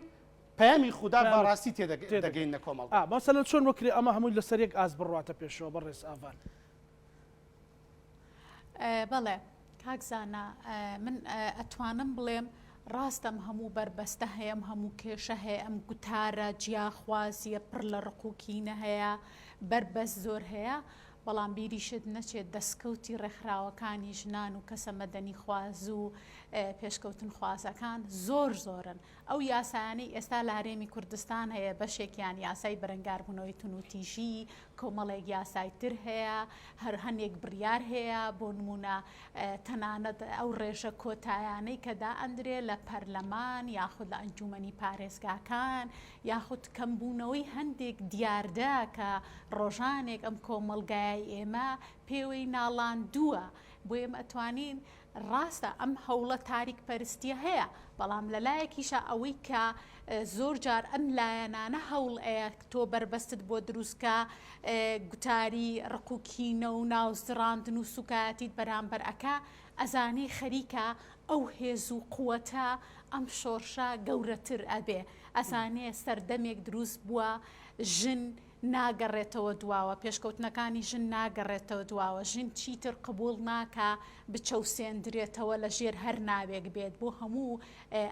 پەیامی خودا بەڕاستی تێدەگەینە کۆمەڵگا مەسەلەن چۆن وەکری ئەمە هەمووی لەسەر یەک ئاز بڕواتە پێشەوە بەڕێز ئاڤان بەڵێ کاکزانە من ئەتوانم بڵێم ڕاستەم هەموو بربەستە هەیە هەموو کێشە هەیە ئەم گوتارە جیاخوازیە پڕ لە ڕقوکینە هەیە بربەست زۆر هەیە بەڵام بیریشت نەچێت دەستکەوتی ڕێکخراوەکانی ژنان و کەسە مەدەنی خواز و پێشکەوتن خوازەکان زۆر زۆرن ئەو یاسایانەی ئێستا لە هەرێمی کوردستان هەیە بەشێکیان یاسای بەرەنگاربوونەوەی تونوتیژی کۆمەڵێک یاسای تر هەیە هەر هەندێک بڕیار هەیە بۆ نمونە تەنانەت ئەو ڕێژە کۆتایانەی کەدا ئەندرێ لە پەرلەمان یاخود لە ئەنجومەنی پارێزگاکان یاخود کەمبوونەوەی هەندێک دیاردە کە ڕۆژانێک ئەم کۆمەلگای ئێمە پێوەی ناڵاندووە بۆ ئێمە ئەتوانین ڕاستە ئەم هەوڵە تاریک پەرستیە هەیە بەڵام لە لایەکیشە ئەوەی کە زۆر جار ئەم لایەنانە هەوڵ ئەیە تۆ بربەستت بۆ دروستکە گوتاری ڕقوکینە و ناوزراندن و سوکایەتیت بەرامبەر ئەکا ئەزانەی خەریکە ئەو هێز و قووەتە ئەم شۆڕشە گەورەتر ئەبێ ئەزانەیە سەردەمێک دروست بووە ژن ناگەڕێتەوە دواوە پێشکەوتنەکانی ژن ناگەڕێتەوە دواوە ژن چیتر قبول ناکە بچەوسێندرێتەوە لە ژێر هەر ناوێک بێت بۆ هەموو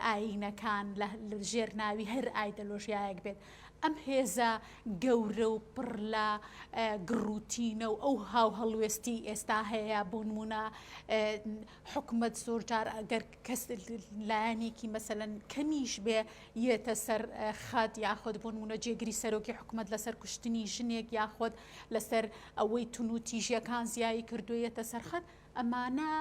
ئاینەکان لە ژێر ناوی هەر ئایدەلۆژیایەک بێت ئەم هێزە گەورە و پڕ لە گڕوتینە و ئەو هاو هەڵوێستی ئێستا هەیە بۆ نمونە حکومەت زۆر جار ئەگەر کەس لایەنێکی مەسەلەن کەمیش بێ یێتە سەر خەت یاخود بۆ نمونە جێگری سەرۆکی حکومەت لەسەر کوشتنی ژنێک یاخود لەسەر ئەوەی تونوتیژیەکان زیایی کردوویەتە سەر خەت ئەمانە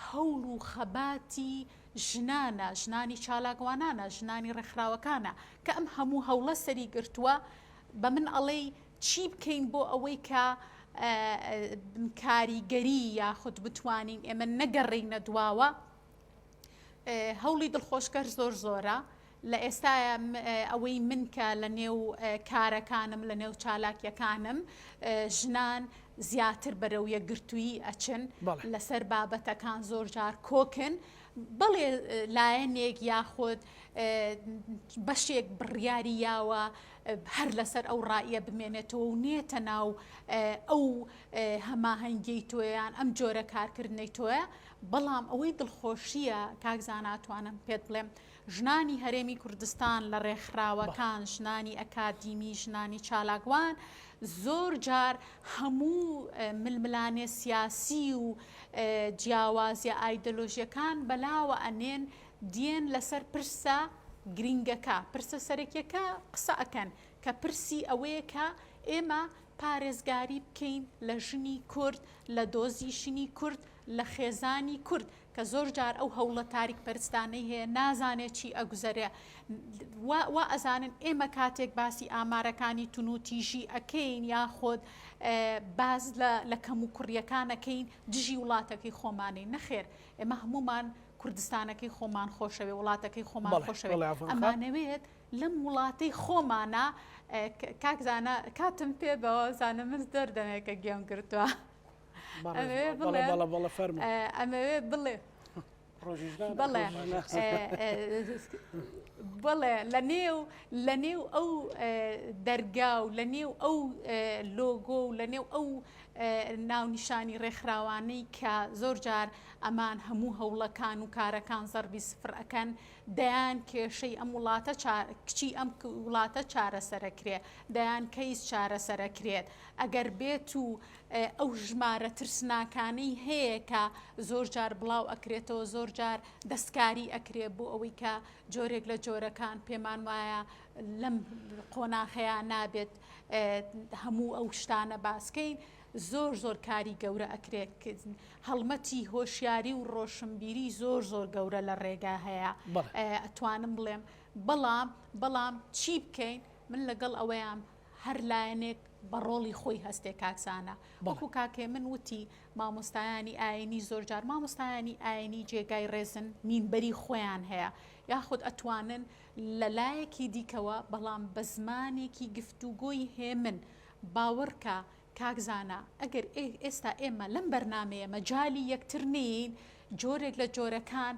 هەوڵ و خەباتی ژنانە ژنانی چالاکوانانە ژنانی ڕێکخراوەکانە کە ئەم هەموو هەوڵە سەری گرتووە بە من ئەڵێ چی بکەین بۆ ئەوەی کە کاریگەری یاخود بتوانین ئێمە نەگەڕێینە دواوە هەوڵی دڵخۆشکەر زۆر زۆرە لە ئێستاە ئەوەی من کە لە نێو کارەکانم لە نێو چالاکیەکانم ژنان زیاتر بەرەو یەکگرتووی ئەچن لەسەر بابەتەکان زۆر جار کۆکن بەڵێ لایەنێک یاخود بەشێک بڕیاری یاوە هەر لەسەر ئەو ڕائیە بمێنێتەوە و نێتە ناو ئەو هەماهەنگی تۆیان ئەم جۆرە کارکردنەی تۆیە بەڵام ئەوەی دڵخۆشیە کاکزاناتوانم پێت بڵێم ژنانی هەرێمی کوردستان لە ڕێکخراوەکان ژنانی ئەکادیمی ژنانی چالاکوان زۆر جار هەموو ململانێ سیاسی و جیاوازیە ئایدۆلۆژیەکان بەلاوە ئەنێن دێن لەسەر پرسە گرنگەکە پرسە سەرەکیەکە قسە ئەکەن کە پرسی ئەوەیە کە ئێمە پارێزگاری بکەین لە ژنی کورد لە دۆزی ژنی کورد لە خێزانی کورد کە زۆر جار ئەو هەوڵە تاریک پەرستانەی هەیە نازانێت چی ئەگوزەرێ وا ئەزانن ئێمە کاتێک باسی ئامارەکانی تونوتیژی ئەکەین یاخۆت باز لە کەم و کوڕیەکانەکەین دژی وڵاتەکەی خۆمانەی نەخێر ئێمە هەمومان کوردستانەکەی خۆمان خۆشەوێ وڵاتەکەی خۆمان خۆشەوێ ئەمانەوێت لەم وڵاتەی خۆمانە کاکزانە کاتم پێ بەوە زانە من دەردەمێکە گێم کردووە ئەمەوێ بڵێ بڵێ لە نێو ئەو دەرگا و لە نێو ئەو لۆگۆ و لە نێو ئەو ناونیشانی ڕێکخراوانەی کە زۆر جار ئەمان هەموو هەوڵەکان و کارەکان زەربی سفر ئەکەن دەیان کێشەی ئەم وڵاتە کچی ئەم وڵاتە چارەسەرەکرێ دەیان کەیس چارەسەرەکرێت ئەگەر بێت و ئەو ژمارە ترسناکانەی هەیە کە زۆر جار بڵاو ئەکرێتەوە زۆر جار دەستکاری ئەکرێت بۆ ئەوەی کە جۆرێک لە جۆرەکان پێمان وایە لەم قۆناغەیە نابێت هەموو ئەو شتانە باسکەین زۆر زۆر کاری گەورە ئەکرێت هەڵمەتی هۆشیاری و ڕۆشنبیری زۆر زۆر گەورە لە ڕێگا هەیە ئەتوانم بڵێم بەڵام چی بکەین من لەگەڵ ئەوەیان هەر لایەنێک بە ڕۆڵی خۆی هەستێ کاکسانە وەکو کاکێ من وتی مامۆستایانی ئاینی زۆر جار مامۆستایانی ئاینی جێگای ڕێزن مینبەری خۆیان هەیە یاخود ئەتوانن لە لایەکی دیکەوە بەڵام بە زمانێکی گفتوگۆی هێمن باوەڕکە کاکزانە ئەگەر ئێستا ئێمە لەم بەرنامەیە مەجالی یەکتر نین جۆرێک لە جۆرەکان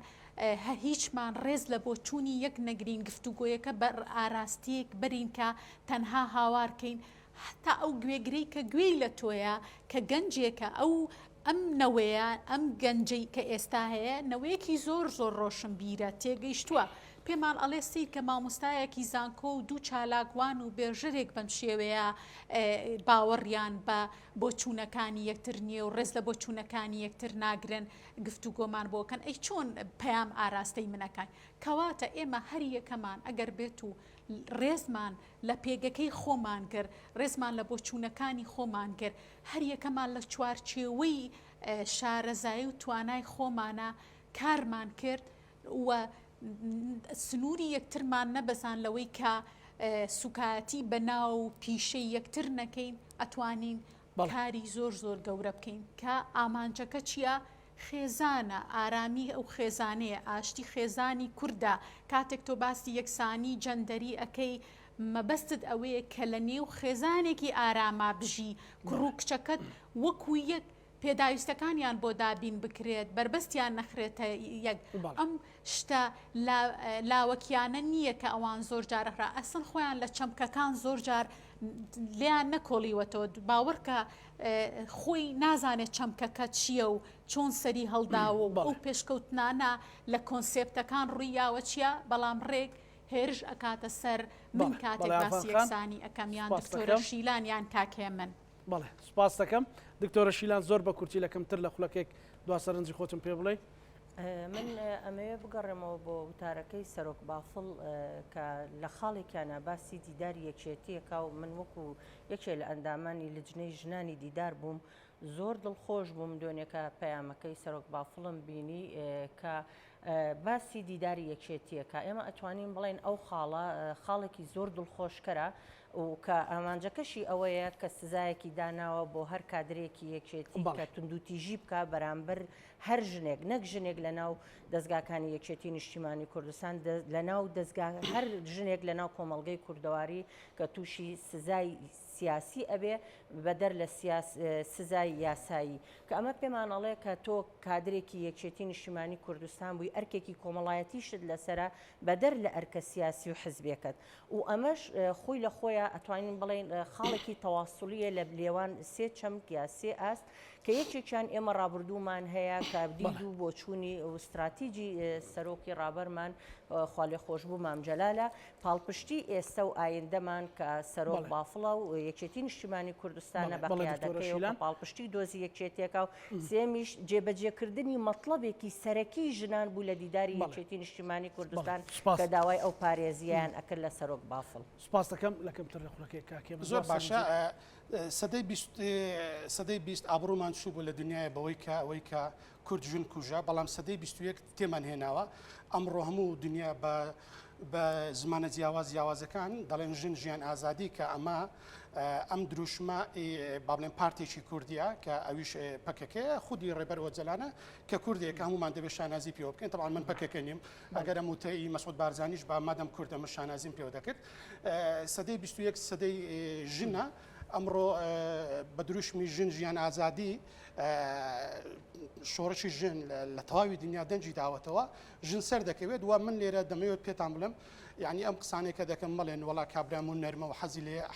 هیچمان ڕێز لە بۆ چوونی یەک نەگرین گفتوگۆیەکە بە ئاراستەیەک بەرین کە تەنها هاوارکەین هەتا ئەو گوێگرەی کە گوێی لە تۆیە کە گەنجێکە ئەم نەوەیە ئەم گەنجەی کە ئێستا هەیە نەوەیەکی زۆر زۆر ڕۆشنبیرە تێگەیشتووە پێمان ئەڵێ سیر کە مامۆستایەکی زانکۆ و دوو چالاکوان و بێژەرێک بەم شێوەیە باوەڕیان بە بۆچوونەکانی یەکتر نییە و ڕێز لە بۆچوونەکانی یەکتر ناگرن گفتوگۆمان بۆکەن ئەی چۆن پەیام ئاراستەی منەکان کەواتە ئێمە هەر یەکەمان ئەگەر بێت و ڕێزمان لە پێگەکەی خۆمان کرد ڕێزمان لە بۆچوونەکانی خۆمان کرد هەر یەکەمان لە چوارچێوەی شارەزایی و توانای خۆمانە کارمان کرد و سنووری یەکترمان نەبەزان لەوەی کە سوکایەتی بەناو پیشەی یەکتر نەکەین ئەتوانین کاری زۆر زۆر گەورە بکەین کە ئامانجەکە چییە؟ خێزانە ئارامی ئەو خێزانەیە ئاشتی خێزانی کووردە کاتێک تۆ باسی یەکسانی جەندەری ئەەکەی مەبەستت ئەوەیە کە لە نێو خێزانێکی ئاراما بژی کوڕ و کچەکەت وەکو یەک پێداویستەکانیان بۆ دابین بکرێت بربەستیان نەخرێتە یەک ئەم شتە لاوەکیانە نییە کە ئەوان زۆر جارەخرا ئەسن خۆیان لە چەمکەکان زۆر جار لیان نەکۆڵیوەتەوە باوەڕکە خۆی نازانێت چەمکەکە چییە و چۆن سەری هەڵداوە و ئەو پێشکەوتنانە لە کۆنسێپتەکان ڕوویاوە چییە بەڵام ڕێک هێرش ئەکاتە سەر من کاتێک باسی یەکسانی ئەەکەمیان دکتۆرە شیلانیان کاکێ من. بەڵێ سپاس دەکەم دکتۆرە شیلان زۆر بە کورتی لەکەمتر لە خولەکێک دوا سەرنجی خۆتم پێ بڵێ. من ئەمەوێ بگەڕێمەوە بۆ وتارەکەی سەرۆک بافڵ کە لە خاڵێکیانە باسی دیداری یەکێتیەکە و من وەکو یەکێ لە ئەندامانی لجنەی ژنانی دیدار بووم زۆر دڵخۆش بووم دوێنێکە پەیامەکەی سەرۆک بافڵم بینی کە باسی دیداری یەکێتیەکە ئێمە ئەتوانین بڵێن ئەو خاڵێکی زۆر دڵخۆشکەرە و کە ئامانجەکەشی ئەوەیە کە سزایەکی داناوە بۆ هەر کادرێکی یەکێتی کە توندوتیژی بکە بەرامبەر هەر ژنێک نەک ژنێک لە ناو دەستگاکانی یەکێتی نیشتیمانی کوردستان لە ناو دەستگا هەر ژنێک لە ناو کۆمەڵگەی کوردەواری کە تووشی سزای سیاسی ئەبێ بەدەر لە سزای یاسایی کە ئەمە پێمانەڵێ کە تۆ کادرێکی یەکێتی نیشتیمانی کوردستان بووی ئەرکێکی کۆمەڵایەتیشت لەسرە بەدەر لە ئەرکە سیاسی و حزبێکت و ئەمەش خۆی لە خۆیە ئەتوانین بڵێن خاڵێکی تەواصلیە لە لێوان سێ چەمک یا سێ ئاست کە یەکێکیان ئێمە ڕابردوومان هەیە کە دید و بۆچوونی و استراتیجی سەرۆکی ڕابەرمان خوا لێ خۆشبوو مامجەلالە پاڵپشتی ئێستا و ئایندەمان کە سەرۆک بافڵە و یەکێتی نیشتیمانی کوردستانە بە قیادەکەی پاڵپشتی دۆزی یەکێتیەکە و سێمیش جێبەجێکردنی مەطلبێکی سەرەکی ژنان بوو لە دیداری یەکێتی نیشتیمانی کوردستان کە داوای ئەو پارێزیان ئەکرد لە سەرۆک بافڵ. سپاس دەکەم لەکەمتر لە خولەکەی کاکێمە زۆر باشە سەدەی 20 ئابڕوومان چوو بوو لە دنیای بەوەی کە ئەوەی کە کورد ژن کوژە بەڵام سەدەی 21 تێمان هێناوە ئەمڕۆ هەموو دنیا بە زمانە جیاوازەکان دەڵێن ژن ژیان ئازادی کە ئەمە ئەم دروشمە با بڵێن پارتێکی کوردیە کە ئەویش پەکەکەیە خودی ڕێبەرەوە جەلانە کە کوردێک هەمومان دەبێت شانازی پێوە بکەین تەڵان من پەکەکە نیم ئەگەر ئەموتەی مەسعود بارزانیش با مادەم کوردە من شانازیم پێوە دەکرد سەدەی 21 سەدەی ژنە ئەمڕۆ بە دروشمی ژن ژیان ئازادی شۆڕشی ژن لە تەواوی دنیا دەنجی داوەتەوە ژن سەر دەکەوێت و من لێرە دەمەوێت پێتان بڵم یعنی ئەم قسانێکە دەکەم مەڵێن وڵا کابرامون نەرمە و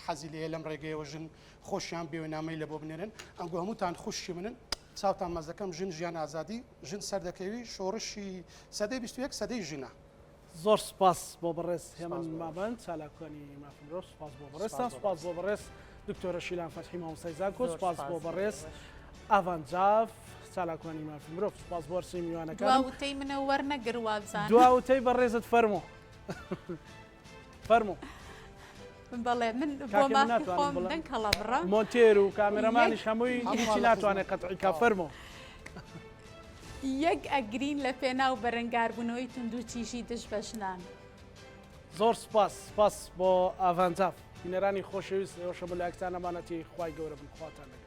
حەزی لێ لەم ڕێگەیەوە ژن خۆشیان بێوەنامەی لە بۆ بنێرن ئەنگۆ هەمووتان خوشی منن چاوتان مەزەکەم ژن ژیان ئازادی ژن سەر دەکەوی شۆڕشی سەدەی 21 سەدەی ژنە. زۆر سپاس بۆ بەڕێز هێمن مابند چالاکوانی مافرۆ سپاس بۆ بەڕێستان سپاس بۆ بەڕێز دکتۆرە شیلان فەتحی مامۆستای زانکۆ سپاس بۆ بەڕێز ئاڤانجاف چالاکوانی مافی مرۆڤ سپاس بۆ هەرسی میوانەکان دواوتەی منە وەرنەگر وابزان دواوتەی بەڕێزت فەرمۆ فەرمۆ بەڵێ من بۆ مافی خۆم دەنگ هەڵا بڕم مۆنتێر و کامێرەمانیش هەمووی هیچی ناتوانێت قەتعیکا فەرمۆ یەک ئەگرین لە پێناو بەرەنگاربوونەوەی توندوتیژی دژ بە ژنان. زۆر سپاس بۆ ئاڤانجاف بینەرانی خۆشەویست ئێوەشە بە لایەکتان ئەمانەتی خوای گەورە بن خواتان لەگەڵ